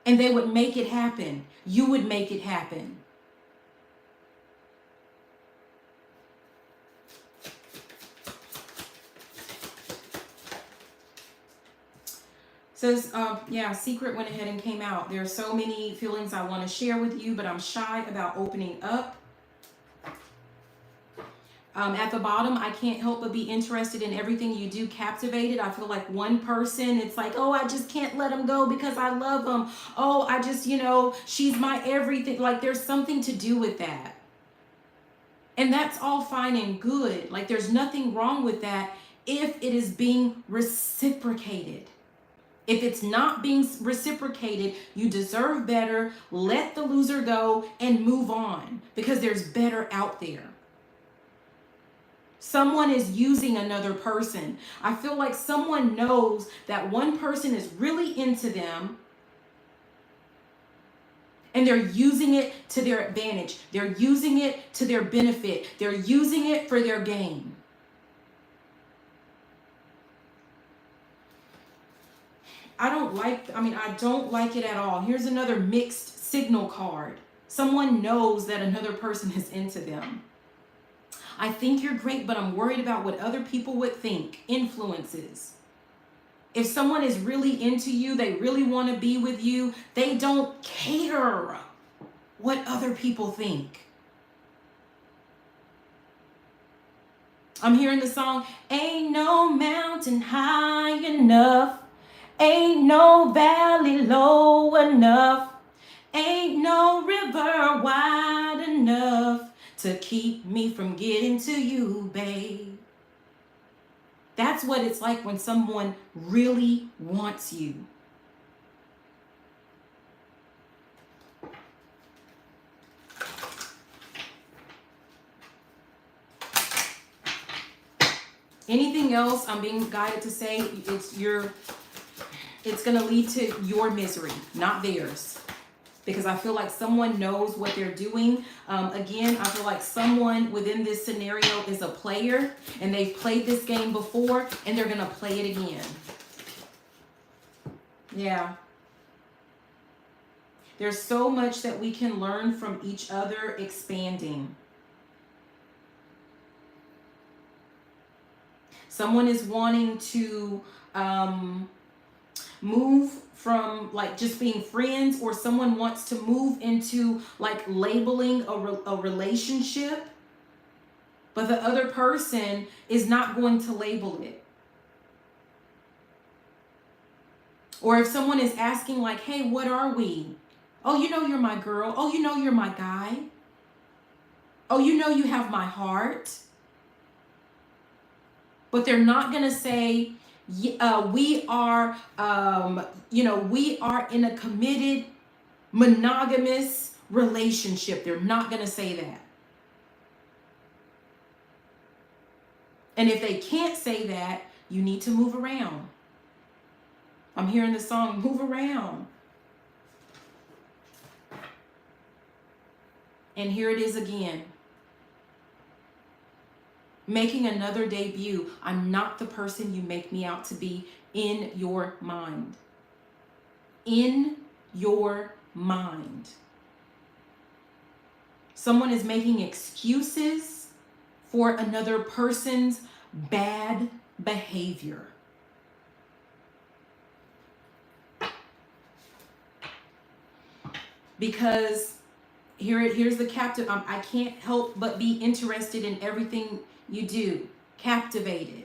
And they would make it happen. You would make it happen. Says, secret went ahead and came out. There are so many feelings I want to share with you, but I'm shy about opening up. At the bottom, I can't help but be interested in everything you do, captivated. I feel like one person, it's like, oh, I just can't let him go because I love him. Oh, I just, she's my everything. Like, there's something to do with that. And that's all fine and good. Like, there's nothing wrong with that if it is being reciprocated. If it's not being reciprocated, you deserve better. Let the loser go and move on, because there's better out there. Someone is using another person. I feel like someone knows that one person is really into them and they're using it to their advantage. They're using it to their benefit. They're using it for their gain. I don't like it at all. Here's another mixed signal card. Someone knows that another person is into them. I think you're great, but I'm worried about what other people would think. Influences. If someone is really into you, they really want to be with you, they don't care what other people think. I'm hearing the song, ain't no mountain high enough. Ain't no valley low enough. Ain't no river wide enough to keep me from getting to you, babe. That's what it's like when someone really wants you. Anything else I'm being guided to say, it's going to lead to your misery, not theirs. Because I feel like someone knows what they're doing. Again, I feel like someone within this scenario is a player and they've played this game before and they're going to play it again. Yeah. There's so much that we can learn from each other, expanding. Someone is wanting to move from like just being friends, or someone wants to move into like labeling a relationship, but the other person is not going to label it. Or if someone is asking like, hey, what are we? Oh, you're my girl. Oh, you're my guy. Oh, you have my heart. But they're not going to say, we are in a committed, monogamous relationship. They're not going to say that. And if they can't say that, you need to move around. I'm hearing the song, move around. And here it is again. Making another debut. I'm not the person you make me out to be in your mind. In your mind. Someone is making excuses for another person's bad behavior. Because here's the captive. I can't help but be interested in everything you do. Captivated.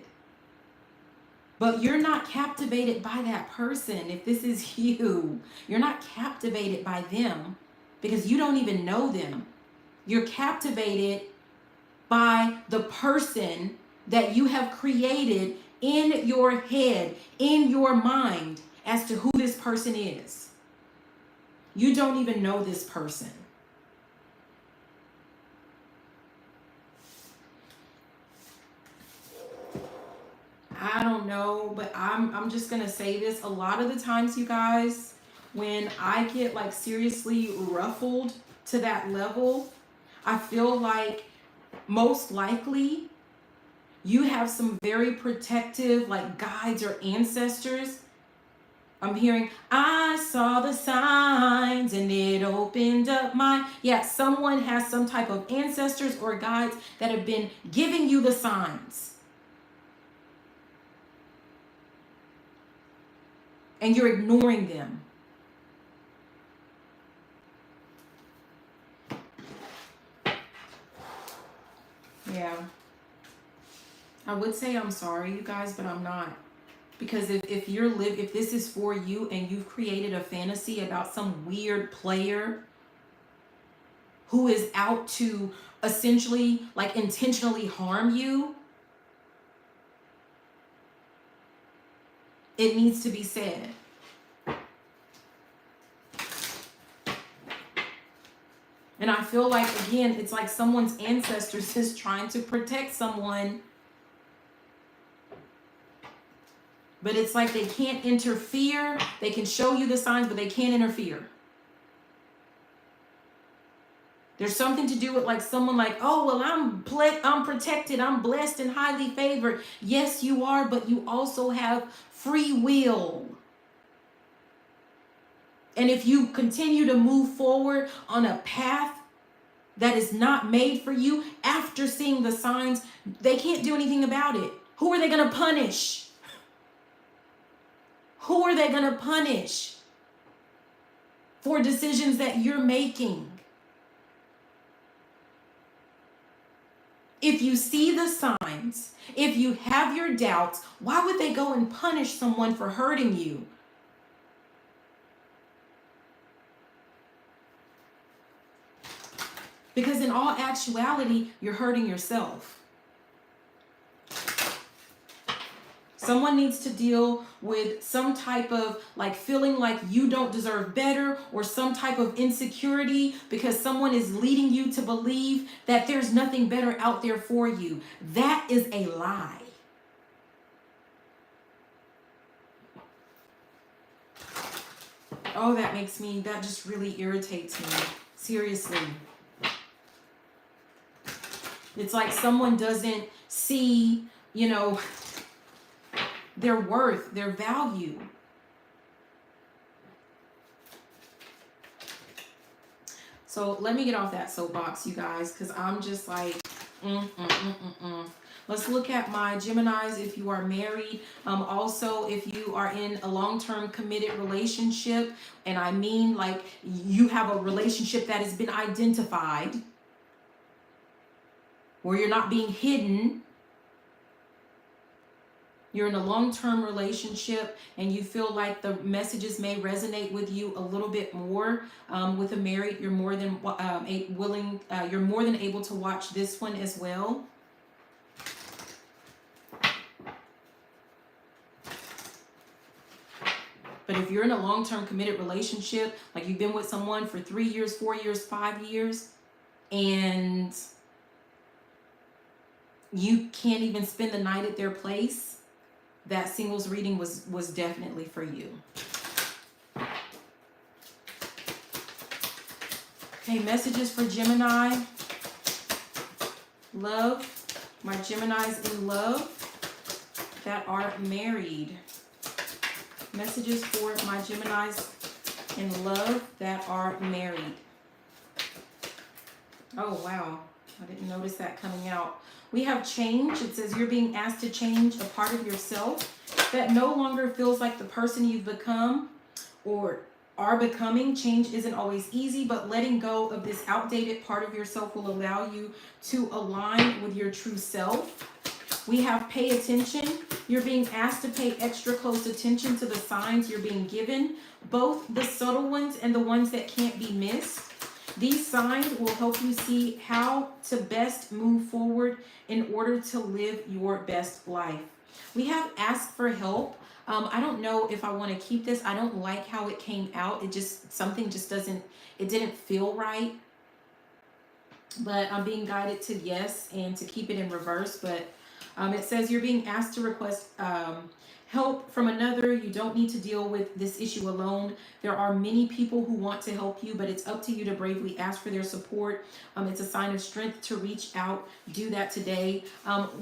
But you're not captivated by that person. If this is you, you're not captivated by them because you don't even know them. You're captivated by the person that you have created in your head, in your mind, as to who this person is. You don't even know this person. I don't know, but I'm just gonna say this. A lot of the times, you guys, when I get like seriously ruffled to that level, I feel like most likely you have some very protective like guides or ancestors. I'm hearing, I saw the signs and it opened up my... Yeah, someone has some type of ancestors or guides that have been giving you the signs. And you're ignoring them. Yeah. I would say I'm sorry, you guys, but I'm not. Because if this is for you and you've created a fantasy about some weird player who is out to essentially like intentionally harm you, it needs to be said. And I feel like, again, it's like someone's ancestors is trying to protect someone, but it's like they can't interfere. They can show you the signs, but they can't interfere. There's something to do with like someone like, oh, well, I'm protected, I'm blessed and highly favored. Yes, you are, but you also have free will. And if you continue to move forward on a path that is not made for you after seeing the signs, they can't do anything about it. Who are they going to punish? Who are they going to punish for decisions that you're making? If you see the signs, if you have your doubts, why would they go and punish someone for hurting you? Because in all actuality, you're hurting yourself. Someone needs to deal with some type of like feeling like you don't deserve better, or some type of insecurity because someone is leading you to believe that there's nothing better out there for you. That is a lie. Oh, that just really irritates me. Seriously. It's like someone doesn't see, their worth, their value. So let me get off that soapbox, you guys, because I'm just like, Let's look at my Geminis if you are married. Also, if you are in a long-term committed relationship, and I mean like you have a relationship that has been identified, where you're not being hidden. You're in a long-term relationship and you feel like the messages may resonate with you a little bit more. With a married, you're more than you're more than able to watch this one as well. But if you're in a long-term committed relationship, like you've been with someone for 3 years, 4 years, 5 years, and you can't even spend the night at their place, that singles reading was definitely for you. Okay, messages for Gemini. Love. My Geminis in love that are married. Messages for my Geminis in love that are married. Oh, wow. I didn't notice that coming out. We have change. It says you're being asked to change a part of yourself that no longer feels like the person you've become or are becoming. Change isn't always easy, but letting go of this outdated part of yourself will allow you to align with your true self. We have pay attention. You're being asked to pay extra close attention to the signs you're being given, both the subtle ones and the ones that can't be missed. These signs will help you see how to best move forward in order to live your best life. We have asked for help. I don't know if I want to keep this. I don't like how it came out. Something just doesn't, it didn't feel right. But I'm being guided to yes and to keep it in reverse. But it says you're being asked to request help from another. You don't need to deal with this issue alone. There are many people who want to help you, but it's up to you to bravely ask for their support. It's a sign of strength to reach out. Do that today.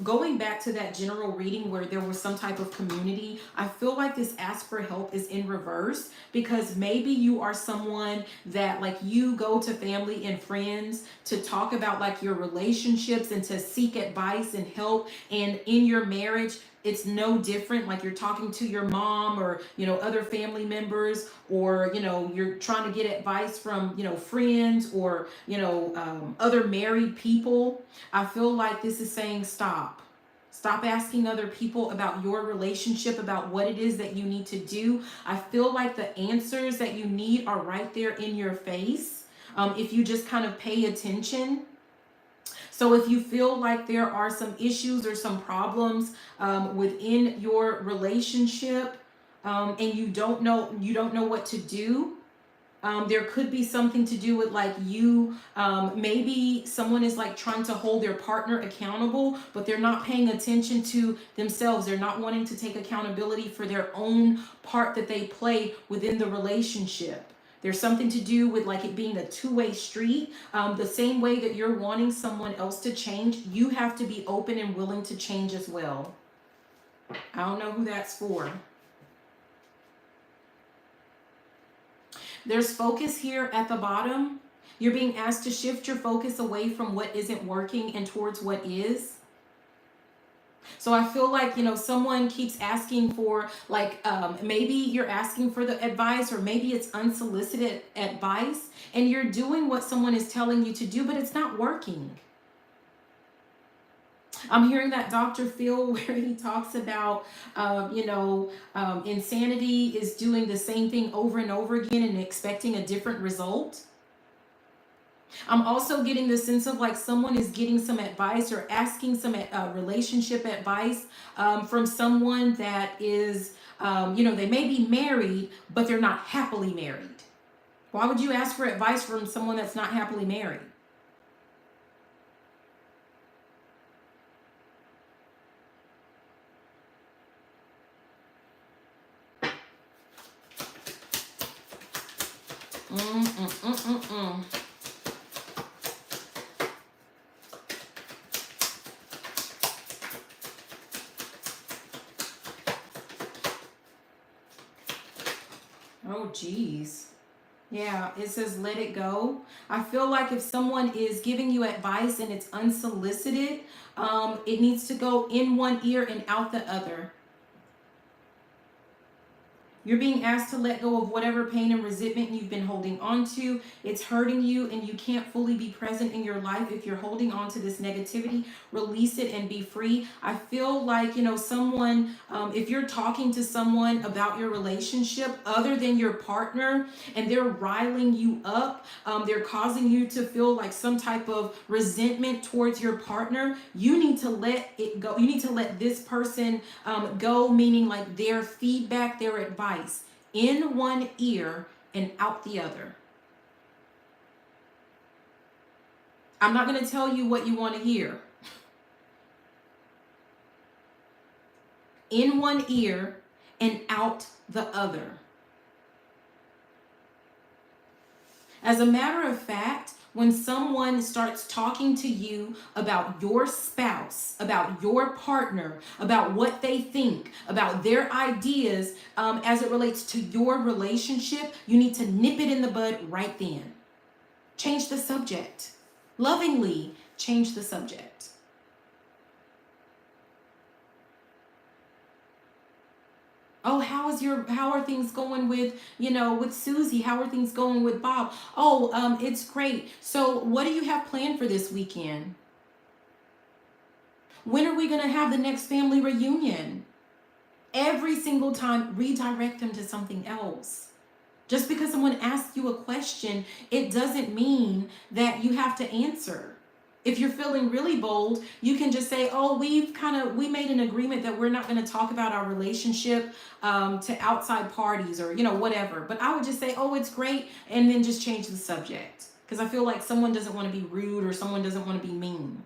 Going back to that general reading where there was some type of community, I feel like this ask for help is in reverse, because maybe you are someone that, like, you go to family and friends to talk about like your relationships and to seek advice and help. And in your marriage, it's no different. Like, you're talking to your mom or, other family members, or, you're trying to get advice from, friends or, other married people. I feel like this is saying stop. Stop asking other people about your relationship, about what it is that you need to do. I feel like the answers that you need are right there in your face. If you just kind of pay attention. So if you feel like there are some issues or some problems within your relationship, and you don't know what to do, there could be something to do with like you, maybe someone is like trying to hold their partner accountable, but they're not paying attention to themselves. They're not wanting to take accountability for their own part that they play within the relationship. There's something to do with like it being a two-way street. The same way that you're wanting someone else to change, you have to be open and willing to change as well. I don't know who that's for. There's focus here at the bottom. You're being asked to shift your focus away from what isn't working and towards what is. So I feel like, someone keeps asking for like, maybe you're asking for the advice, or maybe it's unsolicited advice, and you're doing what someone is telling you to do, but it's not working. I'm hearing that Dr. Phil where he talks about, insanity is doing the same thing over and over again and expecting a different result. I'm also getting the sense of like someone is getting some advice or asking some relationship advice from someone that is, they may be married, but they're not happily married. Why would you ask for advice from someone that's not happily married? Oh, geez. Yeah, it says let it go. I feel like if someone is giving you advice and it's unsolicited, it needs to go in one ear and out the other. You're being asked to let go of whatever pain and resentment you've been holding on to. It's hurting you and you can't fully be present in your life if you're holding on to this negativity. Release it and be free. I feel like, someone, if you're talking to someone about your relationship other than your partner and they're riling you up, they're causing you to feel like some type of resentment towards your partner, you need to let it go. You need to let this person go, meaning like their feedback, their advice, in one ear and out the other. I'm not going to tell you what you want to hear. In one ear and out the other. As a matter of fact, when someone starts talking to you about your spouse, about your partner, about what they think, about their ideas as it relates to your relationship, you need to nip it in the bud right then. Change the subject. Lovingly change the subject. Oh, how are things going with, with Susie? How are things going with Bob? Oh, it's great. So what do you have planned for this weekend? When are we going to have the next family reunion? Every single time, redirect them to something else. Just because someone asks you a question, it doesn't mean that you have to answer. If you're feeling really bold, you can just say, oh, we made an agreement that we're not going to talk about our relationship to outside parties or, whatever. But I would just say, oh, it's great. And then just change the subject. Because I feel like someone doesn't want to be rude or someone doesn't want to be mean.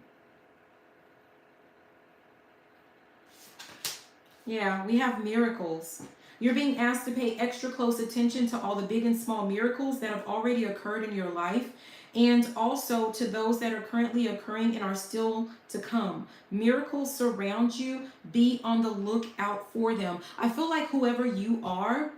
Yeah, we have miracles. You're being asked to pay extra close attention to all the big and small miracles that have already occurred in your life, and also to those that are currently occurring and are still to come. Miracles surround you. Be on the lookout for them. I feel like whoever you are,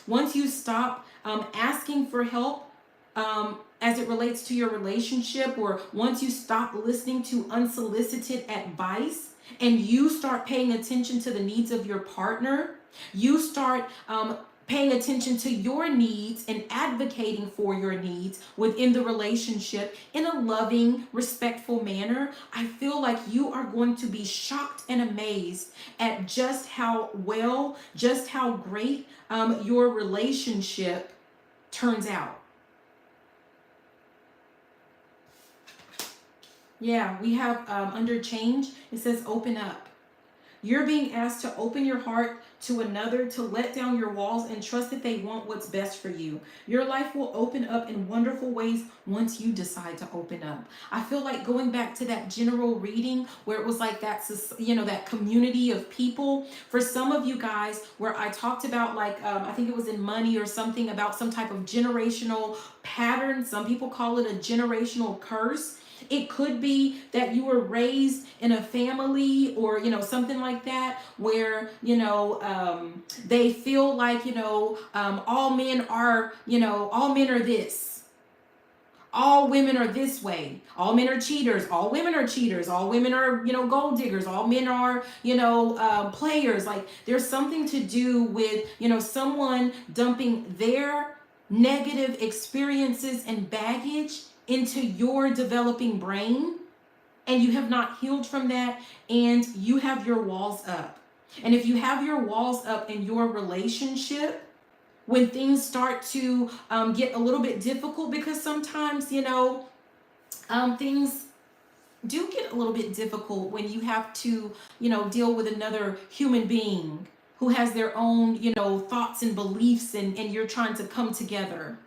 once you stop asking for help as it relates to your relationship, or once you stop listening to unsolicited advice and you start paying attention to the needs of your partner, you start paying attention to your needs and advocating for your needs within the relationship in a loving, respectful manner, I feel like you are going to be shocked and amazed at just how well, just how great your relationship turns out. Yeah, we have under change, it says open up. You're being asked to open your heart to another, to let down your walls and trust that they want what's best for you. Your life will open up in wonderful ways once you decide to open up. I feel like going back to that general reading where it was like that community of people. For some of you guys, where I talked about I think it was in Money or something about some type of generational pattern. Some people call it a generational curse. It could be that you were raised in a family or, something like that where, they feel like, all men are this. All women are this way. All men are cheaters. All women are cheaters. All women are, gold diggers. All men are, players. Like there's something to do with, someone dumping their negative experiences and baggage into your developing brain, and you have not healed from that, and you have your walls up. And if you have your walls up in your relationship, when things start to get a little bit difficult, because sometimes, things do get a little bit difficult when you have to, deal with another human being who has their own, thoughts and beliefs, and you're trying to come together.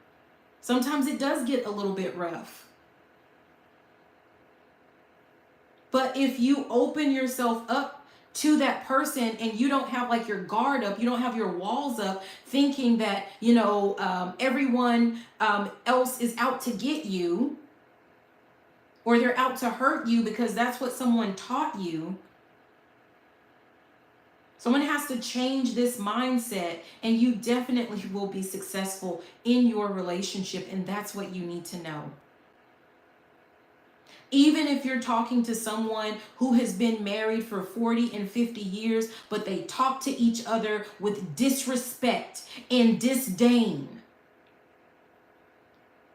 Sometimes it does get a little bit rough. But if you open yourself up to that person and you don't have like your guard up, you don't have your walls up, thinking that, everyone else is out to get you, or they're out to hurt you because that's what someone taught you. Someone has to change this mindset, and you definitely will be successful in your relationship, and that's what you need to know. Even if you're talking to someone who has been married for 40 and 50 years, but they talk to each other with disrespect and disdain,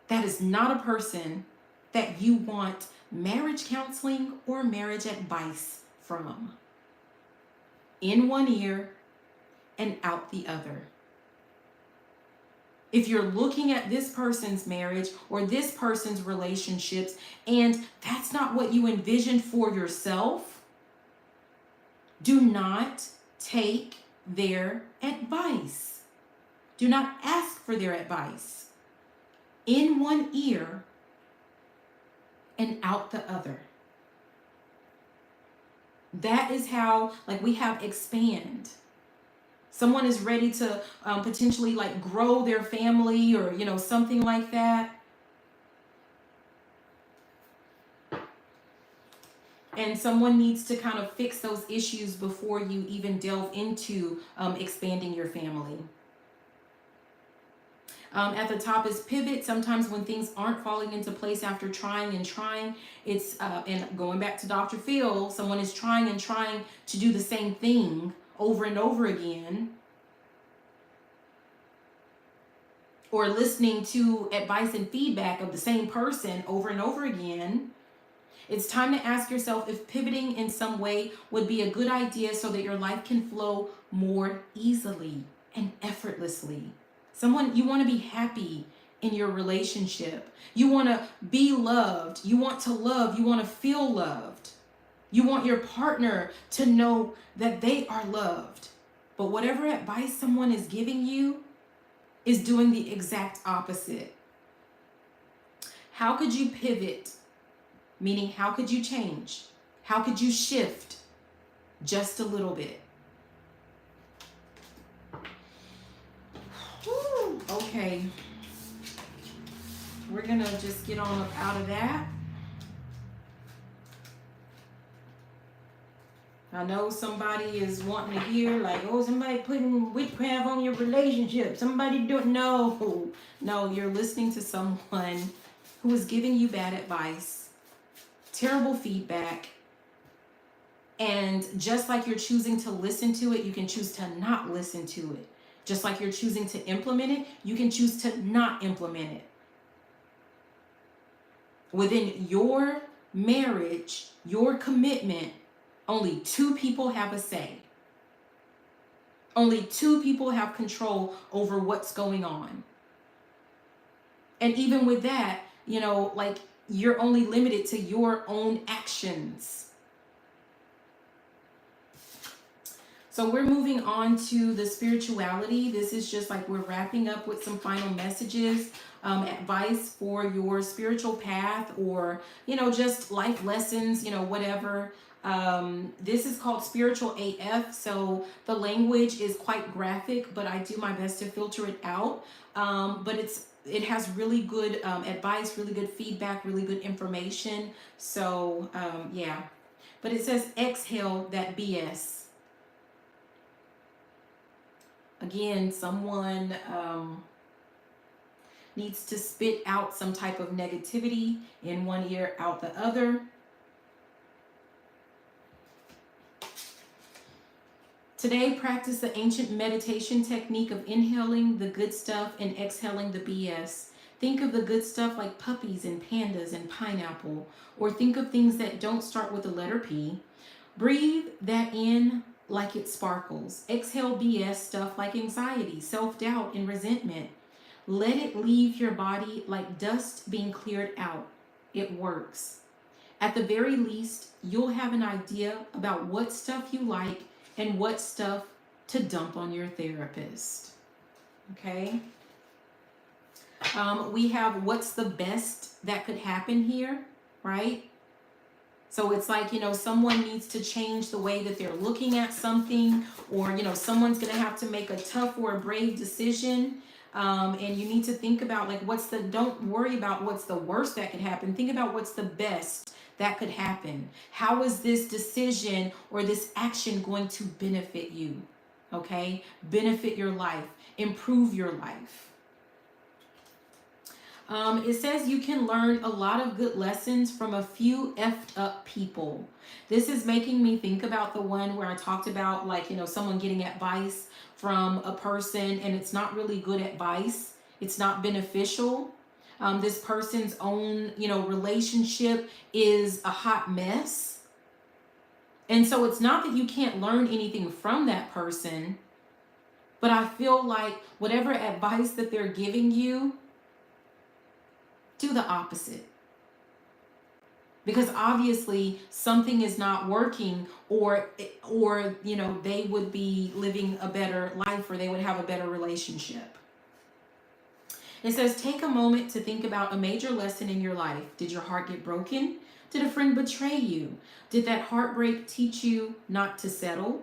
that is not a person that you want marriage counseling or marriage advice from. In one ear and out the other. If you're looking at this person's marriage or this person's relationships and that's not what you envisioned for yourself, do not take their advice. Do not ask for their advice. In one ear and out the other. That is how, we have expand. Someone is ready to potentially grow their family or, something like that. And someone needs to kind of fix those issues before you even delve into expanding your family. At the top is pivot. Sometimes when things aren't falling into place after trying and trying, it's, and going back to Dr. Phil, someone is trying and trying to do the same thing over and over again, or listening to advice and feedback of the same person over and over again. It's time to ask yourself if pivoting in some way would be a good idea so that your life can flow more easily and effortlessly. Someone, you want to be happy in your relationship. You want to be loved. You want to love. You want to feel loved. You want your partner to know that they are loved. But whatever advice someone is giving you is doing the exact opposite. How could you pivot? Meaning, how could you change? How could you shift just a little bit? Whew, okay. We're going to just get on up out of that. I know somebody is wanting to hear like, oh, somebody putting witchcraft on your relationship. Somebody doing, no, you're listening to someone who is giving you bad advice, terrible feedback. And just like you're choosing to listen to it, you can choose to not listen to it. Just like you're choosing to implement it, you can choose to not implement it. Within your marriage, your commitment, only 2 people have a say. Only 2 people have control over what's going on. And even with that, you know, like you're only limited to your own actions. So we're moving on to the spirituality. This is just like we're wrapping up with some final messages, advice for your spiritual path, or, you know, just life lessons, you know, whatever. This is called Spiritual AF, so the language is quite graphic, but I do my best to filter it out. But it has really good advice, really good feedback, really good information. So yeah, but it says exhale that BS. Again, someone needs to spit out some type of negativity in one ear, out the other. Today, practice the ancient meditation technique of inhaling the good stuff and exhaling the BS. Think of the good stuff like puppies and pandas and pineapple, or think of things that don't start with the letter P. Breathe that in like it sparkles. Exhale BS stuff like anxiety, self-doubt, and resentment. Let it leave your body like dust being cleared out. It works. At the very least, you'll have an idea about what stuff you like and what stuff to dump on your therapist. Okay? We have what's the best that could happen here, right? So it's like, you know, someone needs to change the way that they're looking at something, or, you know, someone's going to have to make a tough or a brave decision. And you need to think about like, don't worry about what's the worst that could happen. Think about what's the best that could happen. How is this decision or this action going to benefit you? Okay? Benefit your life, improve your life. It says you can learn a lot of good lessons from a few effed up people. This is making me think about the one where I talked about, like, you know, someone getting advice from a person and it's not really good advice. It's not beneficial. This person's own, you know, relationship is a hot mess. And so it's not that you can't learn anything from that person, but I feel like whatever advice that they're giving you, do the opposite. Because obviously something is not working, or you know, they would be living a better life, or they would have a better relationship. It says take a moment to think about a major lesson in your life. Did your heart get broken? Did a friend betray you? Did that heartbreak teach you not to settle?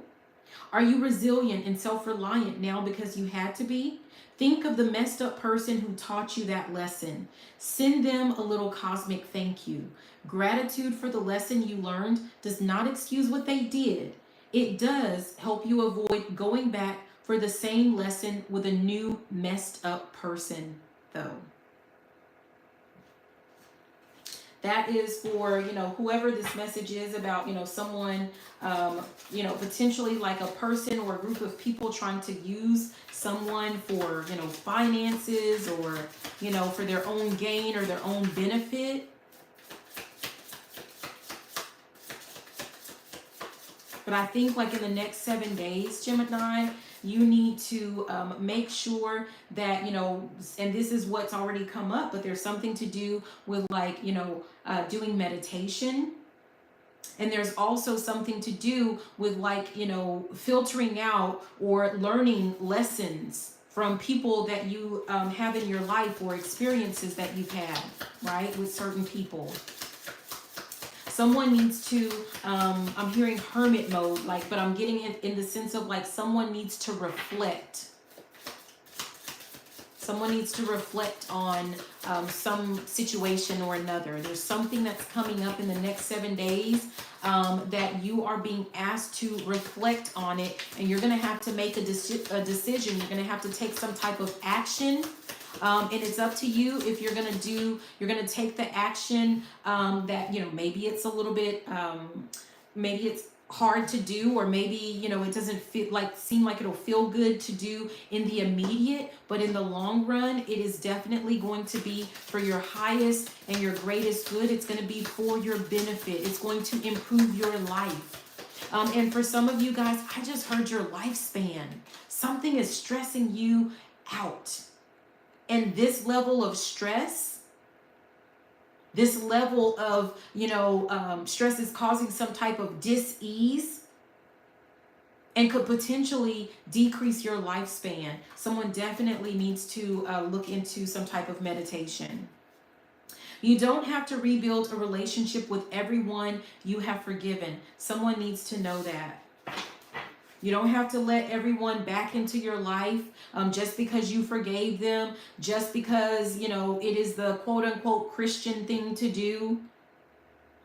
Are you resilient and self-reliant now because you had to be? Think of the messed up person who taught you that lesson. Send them a little cosmic thank you. Gratitude for the lesson you learned does not excuse what they did. It does help you avoid going back for the same lesson with a new messed up person, though. That is for, you know, whoever this message is about, you know, someone, you know, potentially like a person or a group of people trying to use someone for, you know, finances, or, you know, for their own gain or their own benefit. But I think like in the next 7 days, Gemini, you need to make sure that, and this is what's already come up, but there's something to do with like, doing meditation. And there's also something to do with like, filtering out or learning lessons from people that you have in your life, or experiences that you've had, right, with certain people. Someone needs to, I'm hearing hermit mode, like, but I'm getting it in the sense of like someone needs to reflect. Someone needs to reflect on some situation or another. There's something that's coming up in the next 7 days that you are being asked to reflect on it, and you're going to have to make a decision. You're going to have to take some type of action. And it's up to you if you're going to take the action that, maybe it's a little bit, maybe it's hard to do, or maybe, it doesn't seem like it'll feel good to do in the immediate, but in the long run, it is definitely going to be for your highest and your greatest good. It's going to be for your benefit. It's going to improve your life. And for some of you guys, I just heard your lifespan. Something is stressing you out. And this level of stress, this level of, stress is causing some type of dis-ease and could potentially decrease your lifespan. Someone definitely needs to look into some type of meditation. You don't have to rebuild a relationship with everyone you have forgiven. Someone needs to know that. You don't have to let everyone back into your life just because you forgave them, just because, it is the quote unquote Christian thing to do.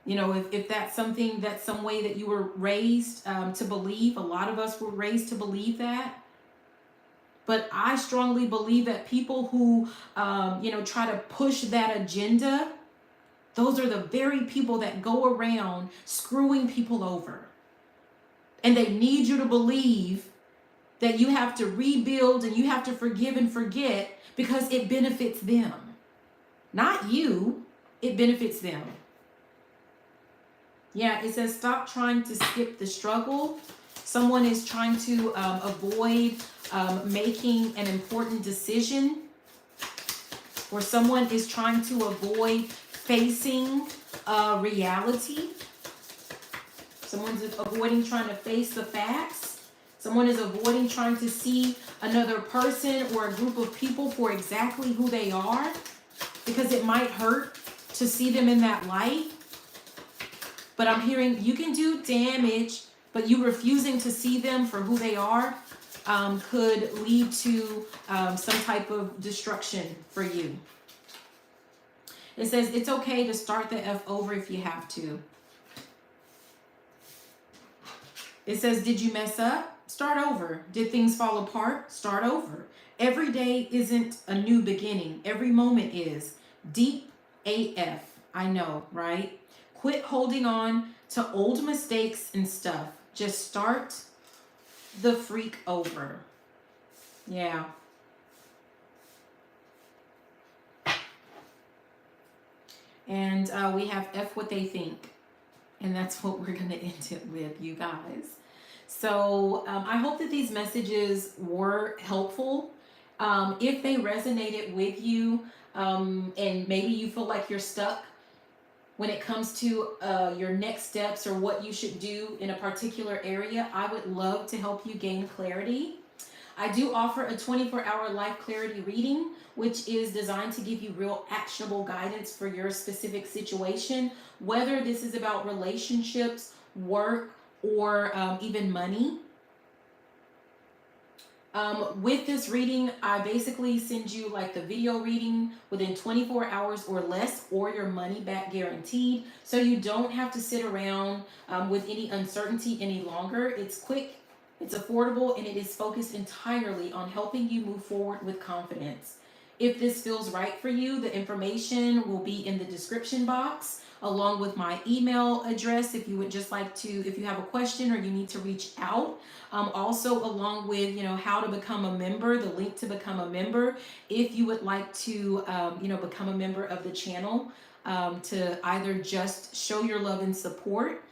If that's something, that's some way that you were raised to believe. A lot of us were raised to believe that. But I strongly believe that people who, try to push that agenda, those are the very people that go around screwing people over. And they need you to believe that you have to rebuild and you have to forgive and forget because it benefits them. Not you, it benefits them. Yeah, it says stop trying to skip the struggle. Someone is trying to avoid making an important decision, or someone is trying to avoid facing reality. Someone's avoiding trying to face the facts. Someone is avoiding trying to see another person or a group of people for exactly who they are, because it might hurt to see them in that light. But I'm hearing you can do damage, but you refusing to see them for who they are could lead to some type of destruction for you. It says it's okay to start the F over if you have to. It says, did you mess up? Start over. Did things fall apart? Start over. Every day isn't a new beginning. Every moment is. Deep AF. I know, right? Quit holding on to old mistakes and stuff. Just start the freak over. Yeah. And we have F what they think. And that's what we're going to end it with, you guys. So I hope that these messages were helpful. If they resonated with you, and maybe you feel like you're stuck when it comes to your next steps or what you should do in a particular area, I would love to help you gain clarity. I do offer a 24-hour life clarity reading, which is designed to give you real actionable guidance for your specific situation, whether this is about relationships, work, or even money. With this reading, I basically send you like the video reading within 24 hours or less, or your money back guaranteed. So you don't have to sit around with any uncertainty any longer. It's quick, it's affordable, and it is focused entirely on helping you move forward with confidence. If this feels right for you, the information will be in the description box, along with my email address if you would just like to, if you have a question or you need to reach out. Also along with, how to become a member, the link to become a member, if you would like to, become a member of the channel, to either just show your love and support,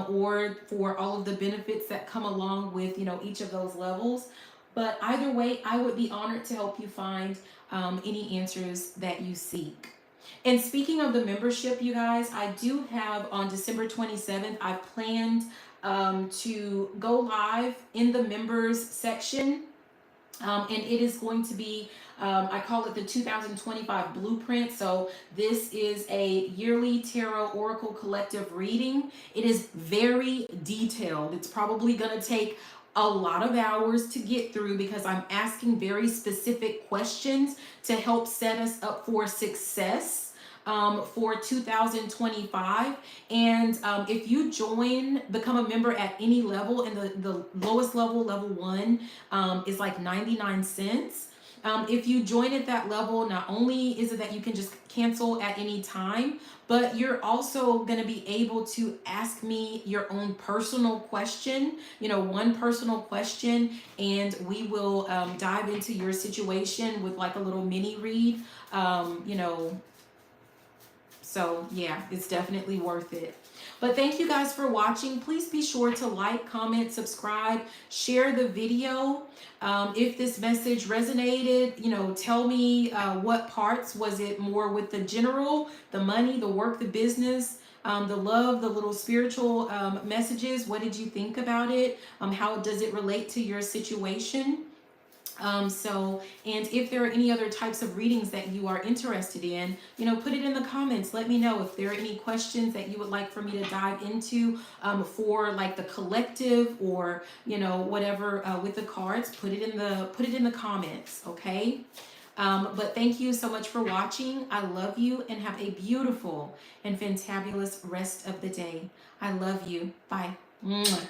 or for all of the benefits that come along with, each of those levels. But either way, I would be honored to help you find any answers that you seek. And speaking of the membership, you guys, I do have on December 27th, I planned to go live in the members section. And it is going to be, I call it the 2025 blueprint. So this is a yearly tarot oracle collective reading. It is very detailed. It's probably going to take a lot of hours to get through because I'm asking very specific questions to help set us up for success for 2025. And if you become a member at any level, and the lowest level, level 1, is like 99 cents. If you join at that level, not only is it that you can just cancel at any time, but you're also going to be able to ask me your own personal question, one personal question, and we will dive into your situation with like a little mini read, so yeah, it's definitely worth it. But thank you guys for watching. Please be sure to like, comment, subscribe, share the video. If this message resonated, tell me what parts. Was it more with the general, the money, the work, the business, the love, the little spiritual messages? What did you think about it? How does it relate to your situation? And if there are any other types of readings that you are interested in, put it in the comments. Let me know if there are any questions that you would like for me to dive into for like the collective or, whatever with the cards. Put it in the comments, okay? But thank you so much for watching. I love you and have a beautiful and fantabulous rest of the day. I love you. Bye. Mwah.